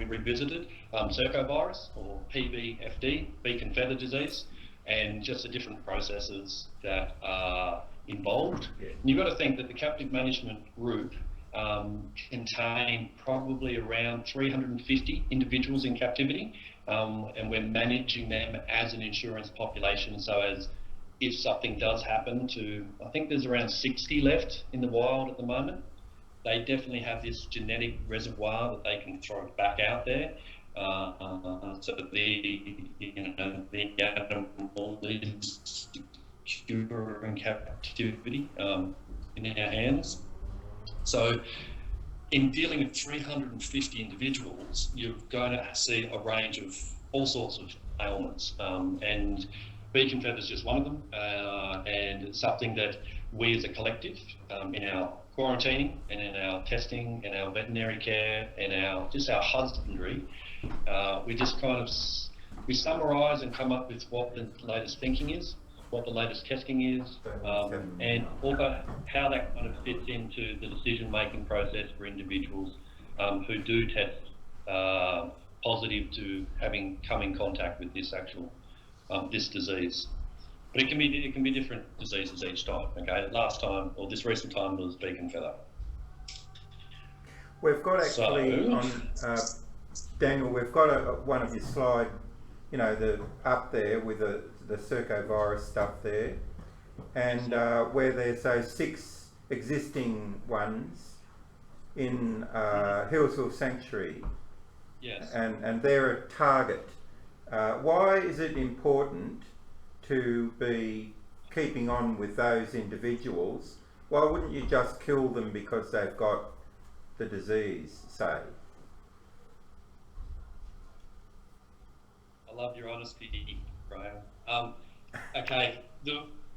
revisited circovirus or PBFD, beak and feather disease, and just the different processes that are involved. Yeah. And you've got to think that the captive management group contain probably around 350 individuals in captivity, and we're managing them as an insurance population, so as if something does happen to, I think there's around 60 left in the wild at the moment. They definitely have this genetic reservoir that they can throw back out there. So the animal is secure in captivity in our hands. So in dealing with 350 individuals, you're going to see a range of all sorts of ailments, and beak and feather is just one of them, and it's something that we as a collective in our quarantining and in our testing and our veterinary care and our husbandry, we just kind of we summarise and come up with what the latest thinking is, what the latest testing is, and also how that kind of fits into the decision-making process for individuals who do test positive to having come in contact with this actual this disease. But it can be different diseases each time. Okay, last time or this recent time was beak and feather. We've got actually Daniel. We've got one of your slide, you know, up there with the circovirus stuff there. and where there's those 6 existing ones in Hillsville Sanctuary, Yes. and they're a target. Why is it important to be keeping on with those individuals? Why wouldn't you just kill them because they've got the disease, say? I love your honesty, Graham. Okay,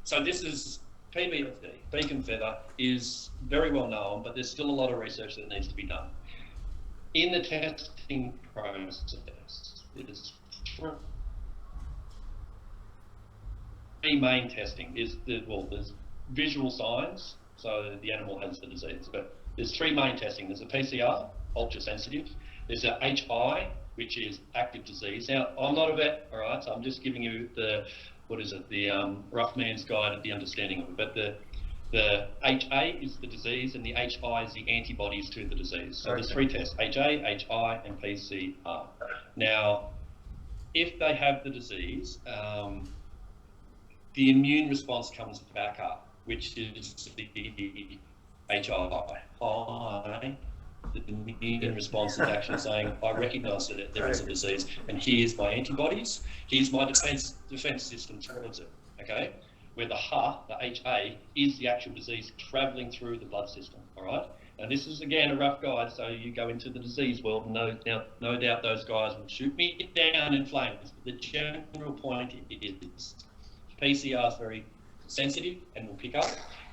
so this is PBFD, beacon feather, is very well known, but there's still a lot of research that needs to be done. In the testing process, there's 3 main testing. There's visual signs, so the animal has the disease, but there's 3 main testing. There's a PCR, ultra sensitive. There's a HI, which is active disease. Now, I'm not a vet, all right, so I'm just giving you the rough man's guide at the understanding of it. But the HA is the disease, and the HI is the antibodies to the disease. So there's 3 tests: HA, HI, and PCR. Now, if they have the disease, the immune response comes back up, which is the HI. The immune response is actually saying, I recognise that there is a disease, and here's my antibodies, here's my defence system towards it, okay? Where the HA, the HA, is the actual disease travelling through the blood system, all right? And this is, again, a rough guide, so you go into the disease world, no doubt those guys will shoot me down in flames, but the general point is PCR is very sensitive and will pick up.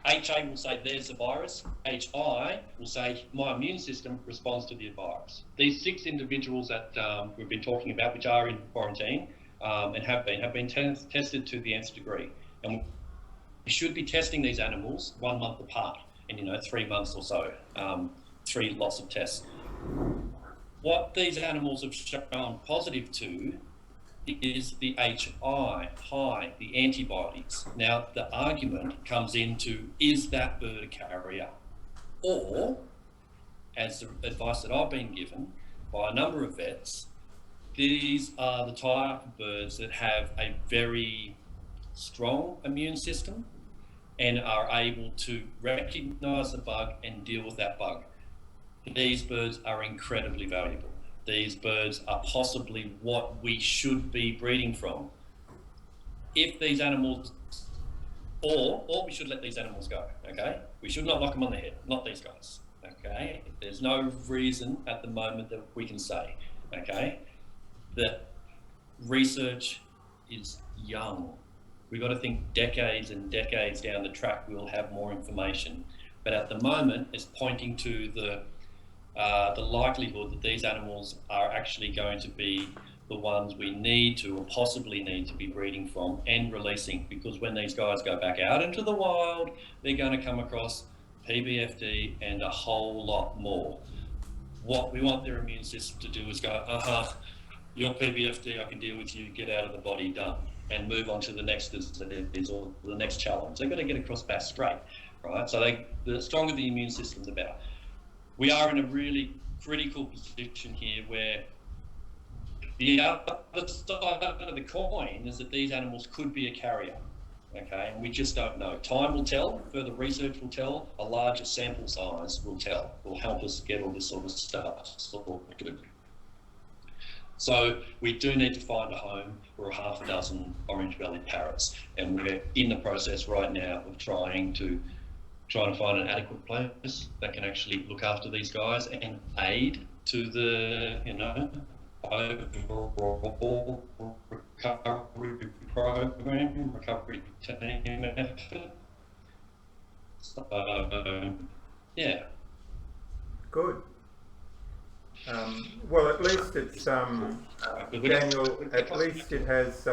HA will say there's the virus. HI will say my immune system responds to the virus. These 6 individuals that we've been talking about, which are in quarantine and have been tested to the nth degree. And we should be testing these animals 1 month apart in 3 months or so, 3 lots of tests. What these animals have shown positive to is the HI, the antibodies. Now, the argument comes into, is that bird a carrier? Or, as the advice that I've been given by a number of vets, these are the type of birds that have a very strong immune system and are able to recognise the bug and deal with that bug. These birds are incredibly valuable. These birds are possibly what we should be breeding from. If these animals, or we should let these animals go, okay? We should not knock them on the head, not these guys, okay? There's no reason at the moment that we can say, okay? That research is young. We've got to think decades and decades down the track, we'll have more information. But at the moment, it's pointing to the likelihood that these animals are actually going to be the ones we need to, or possibly need to, be breeding from and releasing, because when these guys go back out into the wild, they're going to come across PBFD and a whole lot more. What we want their immune system to do is go, you're PBFD, I can deal with you, get out of the body, done, and move on to the next disease or the next challenge. They've got to get across back straight, right? So the stronger the immune system's about. We are in a really critical position here where the other side of the coin is that these animals could be a carrier, okay? And we just don't know. Time will tell, further research will tell, a larger sample size will tell, will help us get all this sort of stuff sorted. So we do need to find a home for 6 orange-bellied parrots, and we're in the process right now of trying to find an adequate place that can actually look after these guys and aid to the, overall recovery program, recovery team effort. So, yeah. Good. Well, at least it's, Daniel, at least it has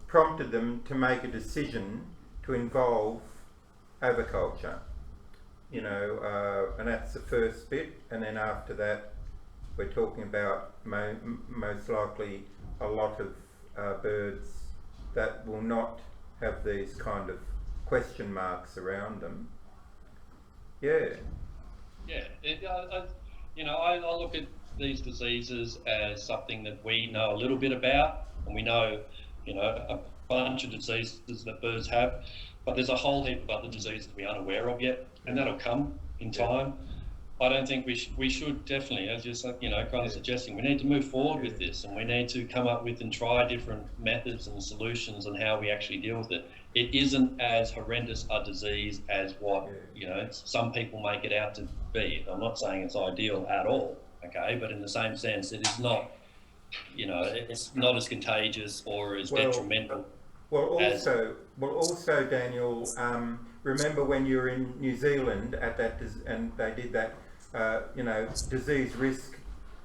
prompted them to make a decision to involve aviculture, and that's the first bit, and then after that we're talking about most likely a lot of birds that will not have these kind of question marks around them. Yeah. I look at these diseases as something that we know a little bit about, and we know, bunch of diseases that birds have, but there's a whole heap of other diseases we're unaware of yet, and that'll come in time. I don't think we should definitely, as you're kind of suggesting, we need to move forward with this, and we need to come up with and try different methods and solutions on how we actually deal with it. It isn't as horrendous a disease as what some people make it out to be. I'm not saying it's ideal at all, okay, but in the same sense, it is not. It's not as contagious or as detrimental. Also, Daniel, remember when you were in New Zealand at that, and they did that, disease risk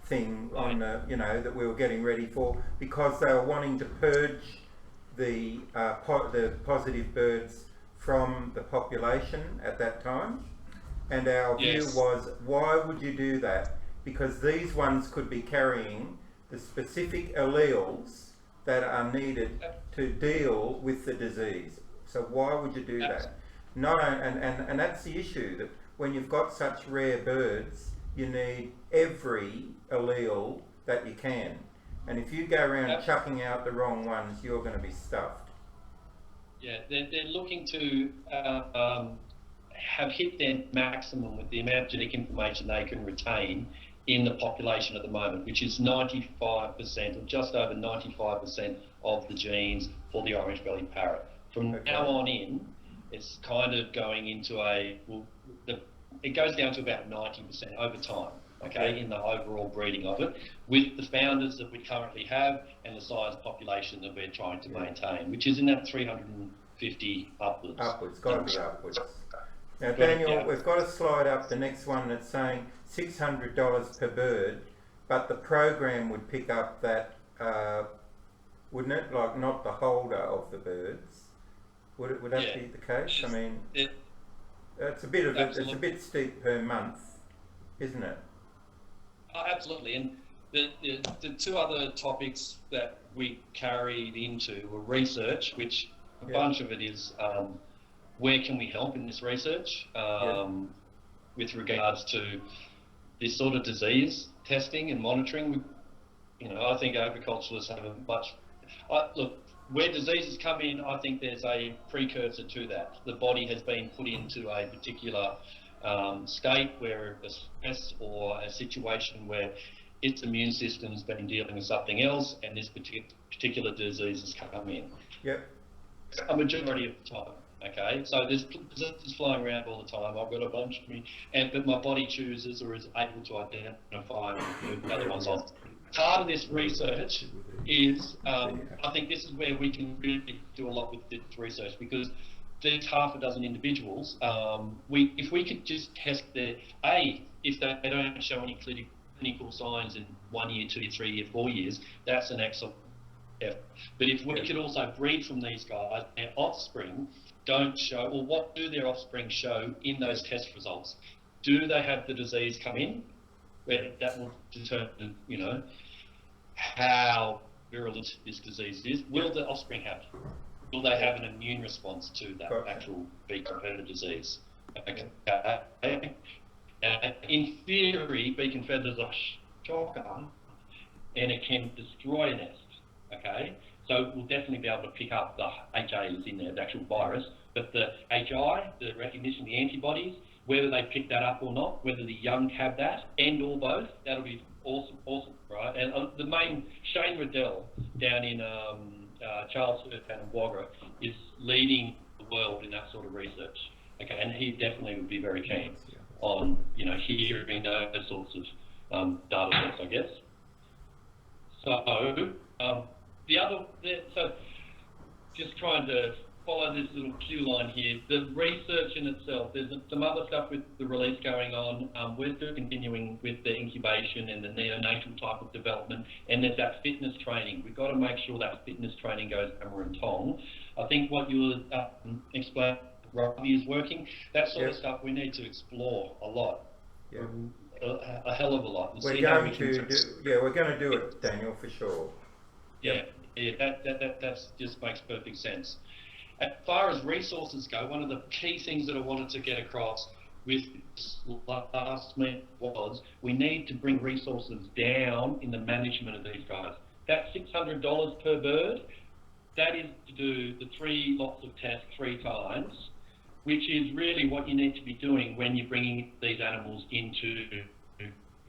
thing on, that we were getting ready for, because they were wanting to purge the positive birds from the population at that time. And our view was, why would you do that? Because these ones could be carrying the specific alleles that are needed to deal with the disease. So why would you do that? And that's the issue, that when you've got such rare birds, you need every allele that you can. And if you go around chucking out the wrong ones, you're going to be stuffed. Yeah, they're looking to have hit their maximum with the amount of genetic information they can retain in the population at the moment, which is 95% or just over 95% of the genes for the orange-bellied parrot. From now on in, it's kind of going into it goes down to about 90% over time, in the overall breeding of it, with the founders that we currently have and the size population that we're trying to maintain, which is in that 350 upwards. Upwards, got to be upwards. Now, Daniel, we've got a slide up, the next one, that's saying $600 per bird, but the program would pick up that, wouldn't it? Like, not the holder of the birds. Would that be the case? I mean, it's a bit steep per month, isn't it? Oh, absolutely. And the two other topics that we carried into were research, which a bunch of it is where can we help in this research with regards to this sort of disease testing and monitoring. I think agriculturalists have a much... look, where diseases come in, I think there's a precursor to that. The body has been put into a particular state where a stress or a situation where its immune system's been dealing with something else, and this particular disease has come in. Yep. A majority of the time. Okay, so there's diseases flying around all the time. I've got a bunch of me, but my body chooses or is able to identify and move the other ones on. Part of this research is, I think this is where we can really do a lot with this research, because there's half a dozen individuals. If we could just test if they don't show any clinical signs in 1 year, 2 year, 3 year, 4 years, that's an excellent effort. But if we could also breed from these guys, their offspring don't show, or what do their offspring show in those test results? Do they have the disease come in? Where that will determine, how virulent this disease is. Will the offspring have it? Will they have an immune response to that actual bee confederate disease? Okay. In theory, bee confederate is a shocker, and it can destroy a nest. Okay, so we'll definitely be able to pick up the HA that's in there, the actual virus, but the HI, the recognition, the antibodies, whether they pick that up or not, whether the young have that and or both, that'll be awesome, right? And the main, Shane Riddell down in Charles Surtan and Wagga is leading the world in that sort of research. Okay, and he definitely would be very keen on, hearing those sorts of data sets, I guess. So, so just trying to follow this little cue line here, the research in itself, there's some other stuff with the release going on. We're still continuing with the incubation and the neonatal type of development, and there's that fitness training. We've got to make sure that fitness training goes hammer and tong. I think what you explained, Robbie, is working. That sort of stuff we need to explore a lot. Yeah. A hell of a lot. We're going to do it, Daniel, for sure. Yeah, that just makes perfect sense. As far as resources go, one of the key things that I wanted to get across with this last meeting was we need to bring resources down in the management of these guys. That $600 per bird, that is to do the 3 lots of tests 3 times, which is really what you need to be doing when you're bringing these animals into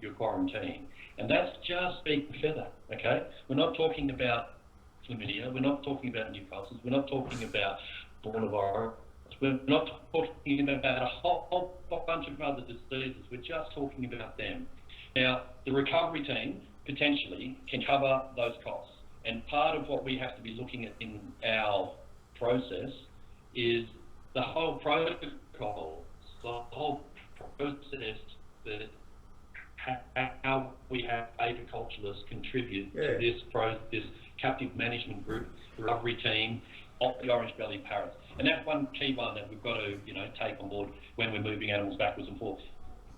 your quarantine. And that's just being feather, okay? We're not talking about chlamydia, we're not talking about Newcastle's, we're not talking about coronavirus, we're not talking about a whole bunch of other diseases, we're just talking about them. Now, the recovery team potentially can cover those costs. And part of what we have to be looking at in our process is the whole protocol, the whole process that how we have agriculturalists contribute to this captive management group, recovery team of the orange belly parrots. And that's one key one that we've got to, take on board when we're moving animals backwards and forwards.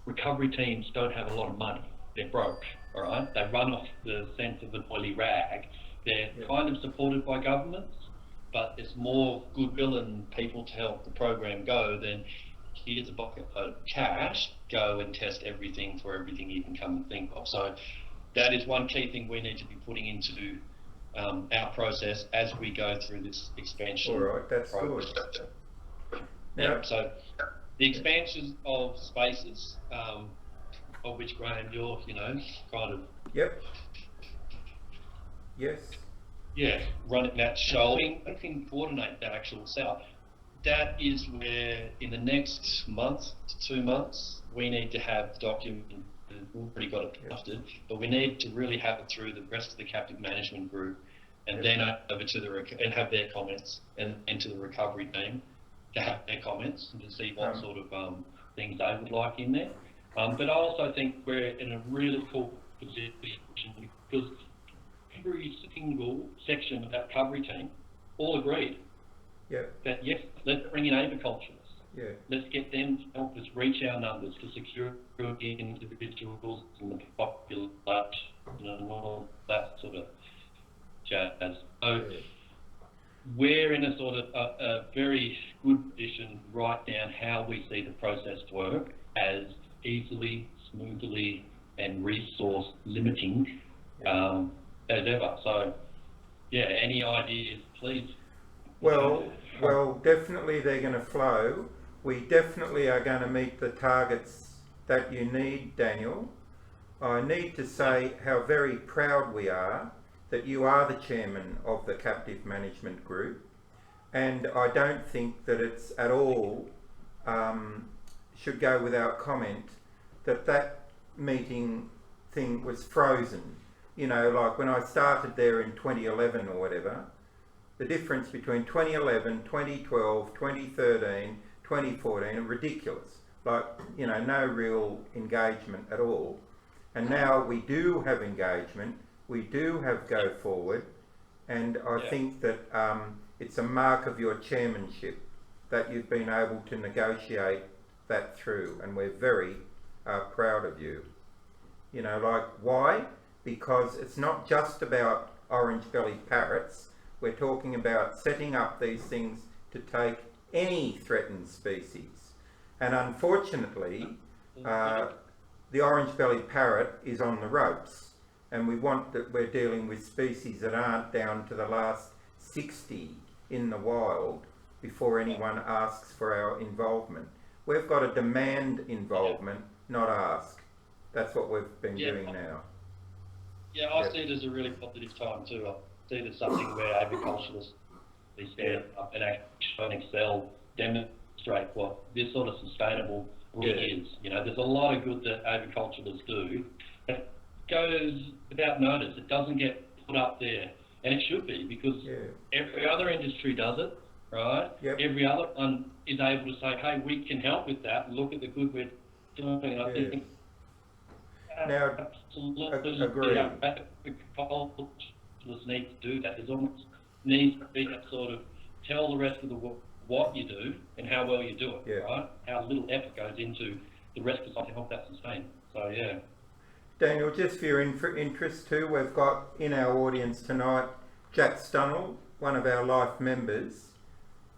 Recovery teams don't have a lot of money. They're broke, all right? They run off the scent of an oily rag. They're kind of supported by governments, but it's more goodwill and people to help the program go than here's a bucket of cash, go and test everything for everything you can come and think of. So that is one key thing we need to be putting into our process as we go through this expansion. All right, that's good. Yeah, so the expansion of spaces, of which, Graham, you're, kind of... Yep. Yes. Yeah, running that show. I can coordinate that actual setup. That is where, in the next month to 2 months, we need to have the document. We've already got it drafted, but we need to really have it through the rest of the captive management group, and then over to and have their comments, and to the recovery team to have their comments and to see what sort of things they would like in there. But I also think we're in a really cool position because every single section of that recovery team all agreed that yes, let's bring in aviculturists. Yeah. Let's get them to help us reach our numbers to secure the individuals and the population and all that sort of jazz. So we're in a sort of a very good position to write down how we see the process work as easily, smoothly and resource limiting as ever. So yeah, any ideas, please? Well, definitely they're going to flow. We definitely are going to meet the targets that you need, Daniel. I need to say how very proud we are that you are the chairman of the captive management group, and I don't think that it's at all should go without comment that meeting thing was frozen. Like when I started there in 2011 or whatever, the difference between 2011, 2012, 2013, 2014 are ridiculous. Like, no real engagement at all. And now we do have engagement, we do have go forward, and I think that it's a mark of your chairmanship that you've been able to negotiate that through, and we're very proud of you. Why? Because it's not just about orange-bellied parrots. We're talking about setting up these things to take any threatened species. And unfortunately, the orange-bellied parrot is on the ropes. And we're dealing with species that aren't down to the last 60 in the wild before anyone asks for our involvement. We've got to demand involvement, not ask. That's what we've been doing now. Yeah, I see it as a really positive time too. I see it as something where agriculturalists stand up and actually excel, demonstrate what this sort of sustainable really is. There's a lot of good that agriculturalists do. It goes without notice. It doesn't get put up there, and it should be, because every other industry does it, right? Every other one is able to say, hey, we can help with that. Look at the good we're doing. I think now, absolutely, agree. Agriculturalists need to do that. There's almost needs to be that sort of tell the rest of the world what you do and how well you do it, right? How little effort goes into the rest of the to help that sustain. So yeah. Daniel, just for your interest too, we've got in our audience tonight Jack Stunnell, one of our life members.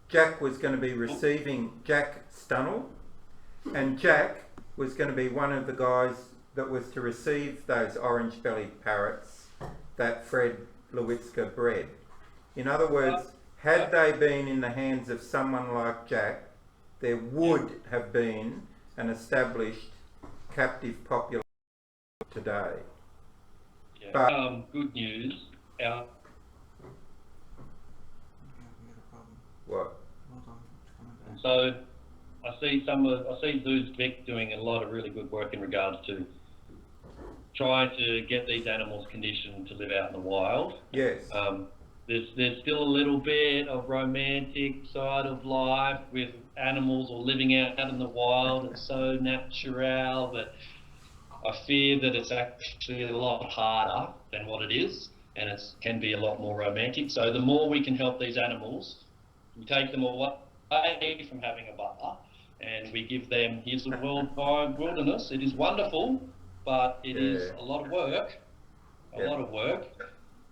Jack was going to be receiving Jack Stunnell, and Jack was going to be one of the guys that was to receive those orange-bellied parrots that Fred Lewitzka bred. In other words, had they been in the hands of someone like Jack, there would have been an established captive population today. Yeah. But Good news. Our what? So I see Zoos Vic doing a lot of really good work in regards to trying to get these animals conditioned to live out in the wild. Yes. There's still a little bit of romantic side of life with animals or living out in the wild. It's so natural that I fear that it's actually a lot harder than what it is, and it can be a lot more romantic. So the more we can help these animals, we take them away from having a butler, and we give them, here's the wide wilderness. It is wonderful, but it is a lot of work, lot of work.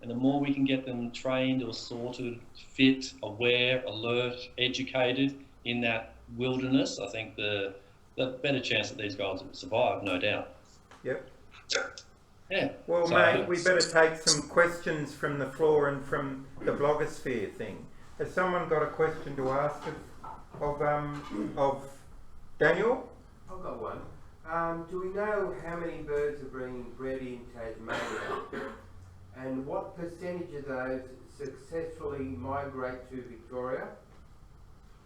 And the more we can get them trained or sorted, fit, aware, alert, educated in that wilderness, I think the better chance that these guys will survive, no doubt. Yep. Yeah. Well, So, mate, we better take some questions from the floor and from the blogosphere thing. Has someone got a question to ask of Daniel? I've got one. Do we know how many birds are being bred in Tasmania, and what percentage of those successfully migrate to Victoria?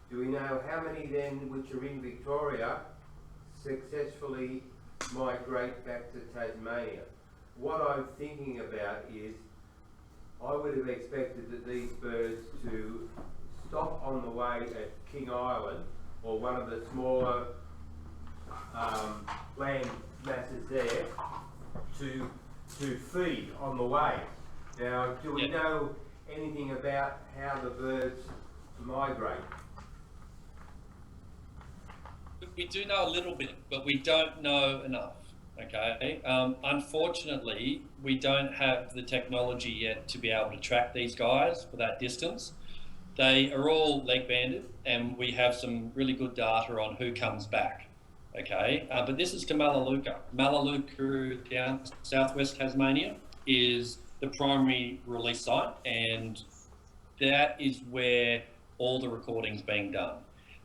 Do we know how many then which are in Victoria successfully migrate back to Tasmania? What I'm thinking about is, I would have expected that these birds to stop on the way at King Island or one of the smaller land masses there to feed on the way. Now, do we know anything about how the birds migrate? We do know a little bit, but we don't know enough. Okay. Unfortunately, we don't have the technology yet to be able to track these guys for that distance. They are all leg banded, and we have some really good data on who comes back. Okay, but this is to Melaleuca. Melaleuca down southwest Tasmania is the primary release site, and that is where all the recording's being done.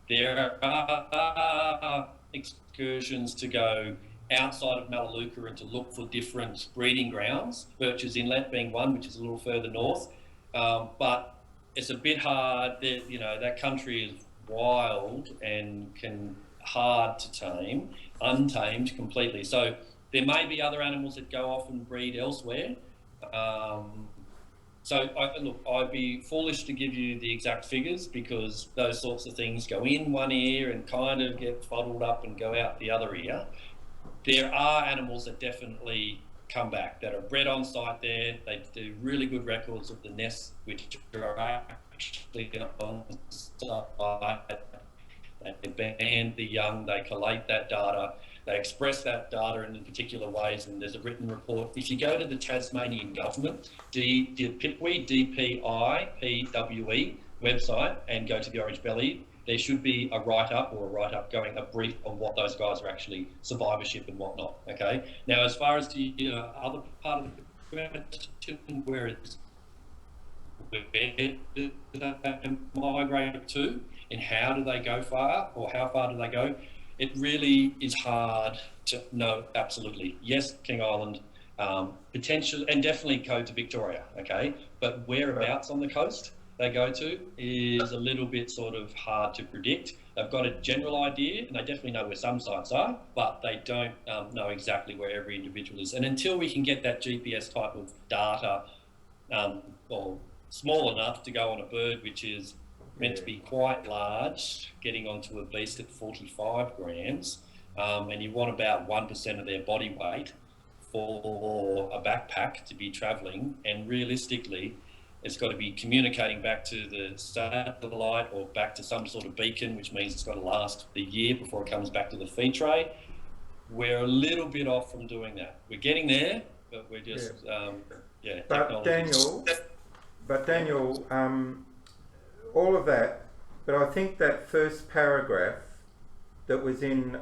There are excursions to go outside of Melaleuca and to look for different breeding grounds, Birches Inlet being one, which is a little further north, but it's a bit hard. That country is wild and hard to tame, untamed completely. So there may be other animals that go off and breed elsewhere. I'd be foolish to give you the exact figures, because those sorts of things go in one ear and kind of get fuddled up and go out the other ear. There are animals that definitely come back, that are bred on site there. They do really good records of the nests, which are actually on site. They band the young, they collate that data, they express that data in particular ways, and there's a written report. If you go to the Tasmanian Government, DPIPWE website, and go to the Orange Belly, there should be a write-up going a brief on what those guys are actually, survivorship and whatnot. Okay. Now, as far as the other part of the question, where it's migrate to and how do they go far, or how far do they go, it really is hard to know absolutely. Yes, King Island, potential, and definitely go to Victoria, okay, but whereabouts on the coast they go to is a little bit sort of hard to predict. They've got a general idea, and they definitely know where some sites are, but they don't know exactly where every individual is. And until we can get that GPS type of data, or small enough to go on a bird which is meant to be quite large, getting onto at least at 45 grams, and you want about 1% of their body weight for a backpack to be travelling, and realistically it's got to be communicating back to the satellite or back to some sort of beacon, which means it's got to last the year before it comes back to the feed tray. We're a little bit off from doing that. We're getting there, but we're just, But Daniel, all of that, but I think that first paragraph that was in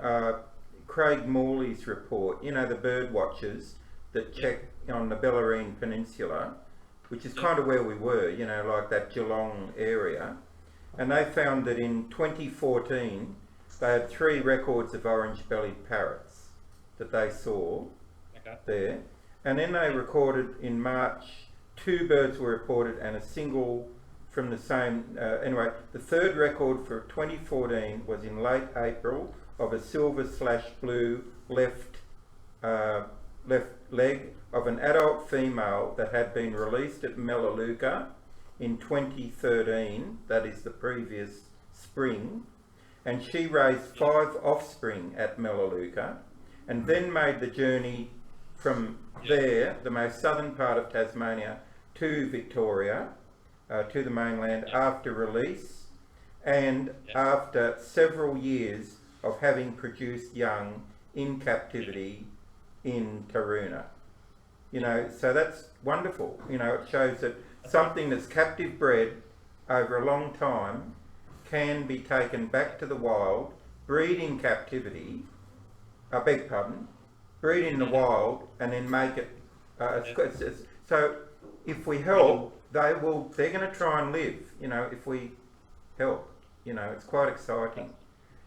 Craig Morley's report, the bird watchers that check on the Bellarine Peninsula, which is Yep. kind of where we were, you know, like that Geelong area. And they found that in 2014, they had 3 records of orange-bellied parrots that they saw Okay. there. And then they recorded in March, 2 birds were reported and a single from the same, anyway, the 3rd record for 2014 was in late April of a silver/blue left leg of an adult female that had been released at Melaleuca in 2013, that is the previous spring, and she raised 5 offspring at Melaleuca and then made the journey from there, the most southern part of Tasmania, to Victoria, to the mainland after release and after several years of having produced young in captivity in Taroona. You know, so that's wonderful. You know, it shows that something that's captive bred over a long time can be taken back to the wild, breed in captivity, I beg pardon, breed in the wild and then make it, so if we help, they're going to try and live, you know, if we help, you know, it's quite exciting.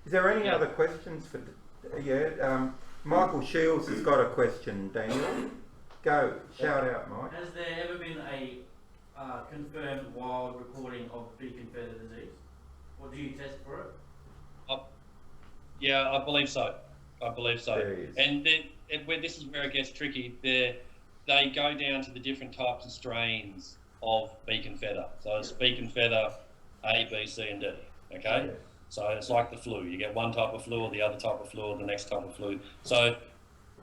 Is there any other questions for, Michael Shields has got a question, Daniel. Go, shout out, Mike. Has there ever been a confirmed wild recording of beacon feather disease? Or do you test for it? Yeah, I believe so. There he is. And where this is where it gets tricky, they go down to the different types of strains of beacon feather. So it's beacon feather A, B, C and D, okay? Yeah. So it's like the flu. You get one type of flu or the other type of flu or the next type of flu. So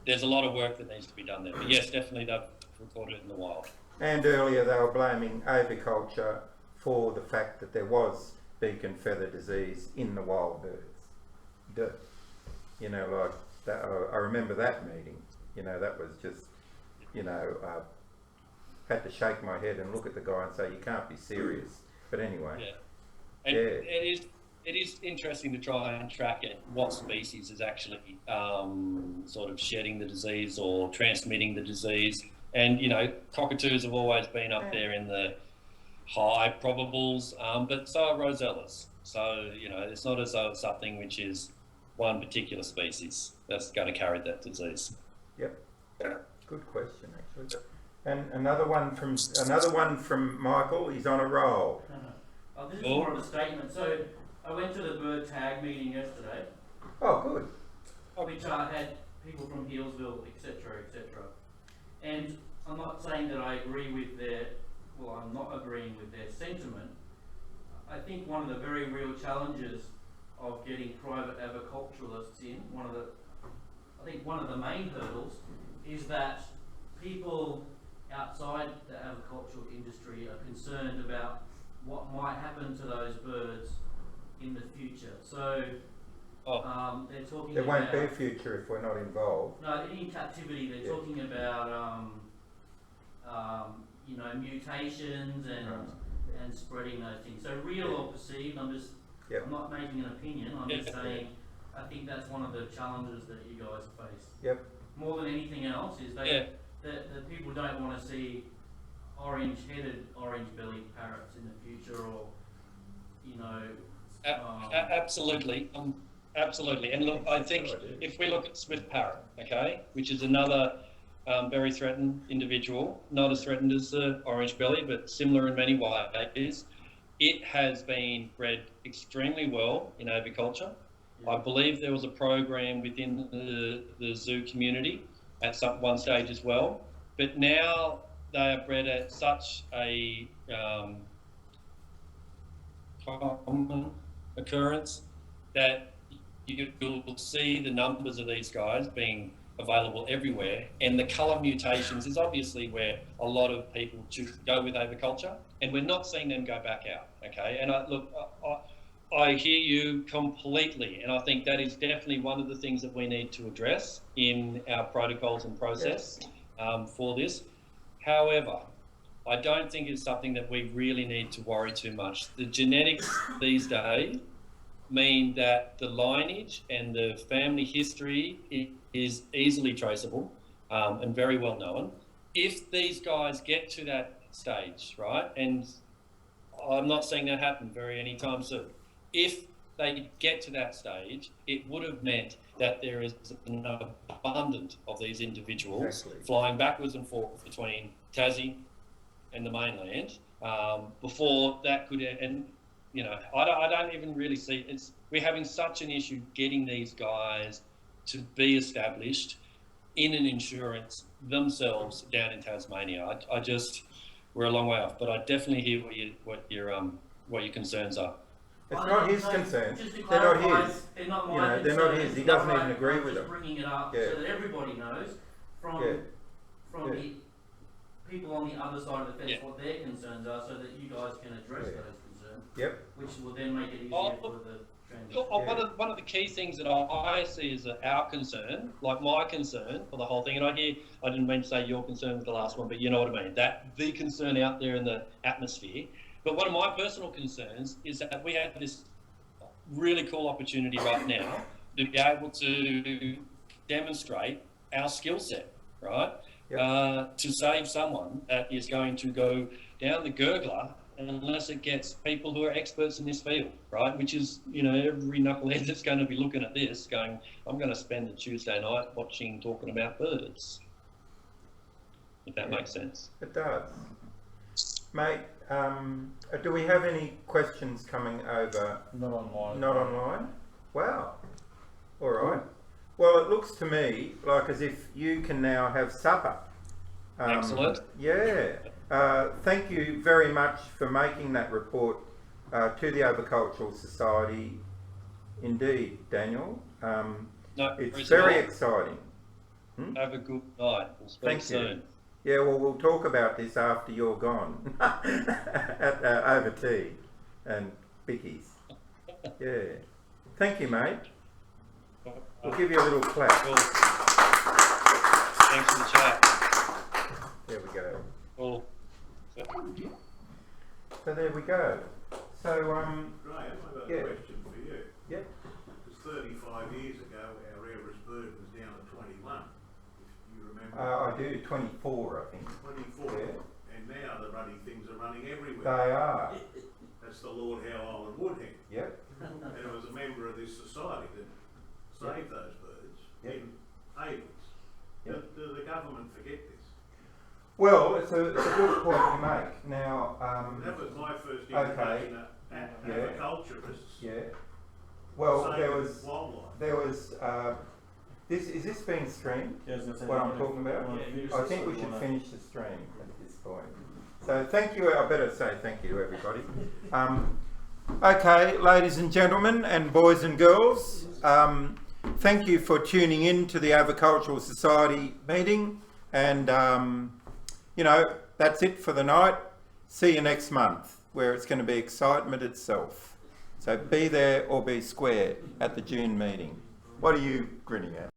there's a lot of work that needs to be done there. But yes, definitely they've recorded it in the wild. And earlier they were blaming aviculture for the fact that there was beacon feather disease in the wild birds. You know, like that, I remember that meeting. You know, that was just, you know, had to shake my head and look at the guy and say, you can't be serious. But anyway. Yeah. And it is interesting to try and track it, what species is actually sort of shedding the disease or transmitting the disease. And, you know, cockatoos have always been up there in the high probables, but so are rosellas. So, you know, it's not as though it's something which is one particular species that's going to carry that disease. Yep. Good question, actually. And another one from Michael. He's on a roll. Oh, this is more of a statement. So I went to the bird tag meeting yesterday. Oh, good. Which had people from Healesville, etc., etc. And I'm not saying that I agree with I'm not agreeing with their sentiment. I think one of the very real challenges of getting private aviculturalists in, one of the main hurdles is that people outside the agricultural industry are concerned about what might happen to those birds in the future. So they're talking there about... won't be a future if we're not involved. No, in captivity they're talking about you know, mutations and spreading those things. So real or perceived, I'm not making an opinion, I'm just saying I think that's one of the challenges that you guys face. Yep. More than anything else is that people don't want to see orange-headed, orange-bellied parrots in the future, or, you know... Absolutely. Absolutely. And look, I think if we look at swift parrot, okay, which is another very threatened individual, not as threatened as the orange belly, but similar in many ways, it has been bred extremely well in aviculture. I believe there was a program within the zoo community at one stage as well, but now they are bred at such a common occurrence that you'll see the numbers of these guys being available everywhere, and the colour mutations is obviously where a lot of people choose to go with aviculture, and we're not seeing them go back out, okay? And I hear you completely, and I think that is definitely one of the things that we need to address in our protocols and process for this. However, I don't think it's something that we really need to worry too much. The genetics these days mean that the lineage and the family history is easily traceable and very well known. If these guys get to that stage, right? And I'm not seeing that happen very anytime soon. If they get to that stage, it would have meant that there is an abundance of these individuals Exactly. flying backwards and forth between Tassie and the mainland before that could, and you know, I don't even really see it's. We're having such an issue getting these guys to be established in an insurance themselves down in Tasmania. I just, we're a long way off, but I definitely hear what your concerns are. It's not his concerns. Just to They're not clarify, his. they're not You my know, they're not concerns, his. He doesn't but even agree I'm with just them. bringing it up Yeah. so that everybody knows from Yeah. from Yeah. the people on the other side of the fence Yeah. what their concerns are, so that you guys can address Yeah. those concerns, Yep. which will then make it easier Oh, for the transition. Look, one of the key things that I see as our concern, like my concern for the whole thing, and I didn't mean to say your concern with the last one, but you know what I mean, that the concern out there in the atmosphere. But one of my personal concerns is that we have this really cool opportunity right now to be able to demonstrate our skill set, right? Yep. To save someone that is going to go down the gurgler unless it gets people who are experts in this field, right? Which is, you know, every knucklehead that's going to be looking at this going, I'm going to spend a Tuesday night talking about birds. If that makes sense. It does. Mate, do we have any questions coming over? Not online. Not online? Wow. All right. Well, it looks to me like as if you can now have supper. Excellent. Yeah. Thank you very much for making that report to the Avicultural Society. Indeed, Daniel. No, It's very exciting. Have a good night. We'll speak Thank soon. you. Yeah, well, we'll talk about this after you're gone, at, over tea and bickies. Yeah. Thank you, mate. We'll give you a little clap. Cool. Thanks for the chat. There we go. Cool. So there we go. So, Graham, I've got Yeah. a question for you. Yep. Because 35 years ago, our rarest bird was down at 21. If you remember. I do, 24, I think. 24. Yeah. And now the ruddy things are running They everywhere. are. That's the Lord Howe Island woodhen. Yep. And it was a member of this society that saved those birds Yep. in Havens. Yep. Do the government forget this? Well, it's a good point to make. Now, That was my first okay. indication at Yeah. agriculturists yeah. Well, saving there was, wildlife. is this being streamed? Yes, that's What I'm talking about? I think we should finish the stream at this point. So thank you, I better say thank you to everybody. Okay, ladies and gentlemen and boys and girls, thank you for tuning in to the Avicultural Society meeting, and you know, that's it for the night. See you next month, where it's going to be excitement itself. So be there or be square at the June meeting. What are you grinning at?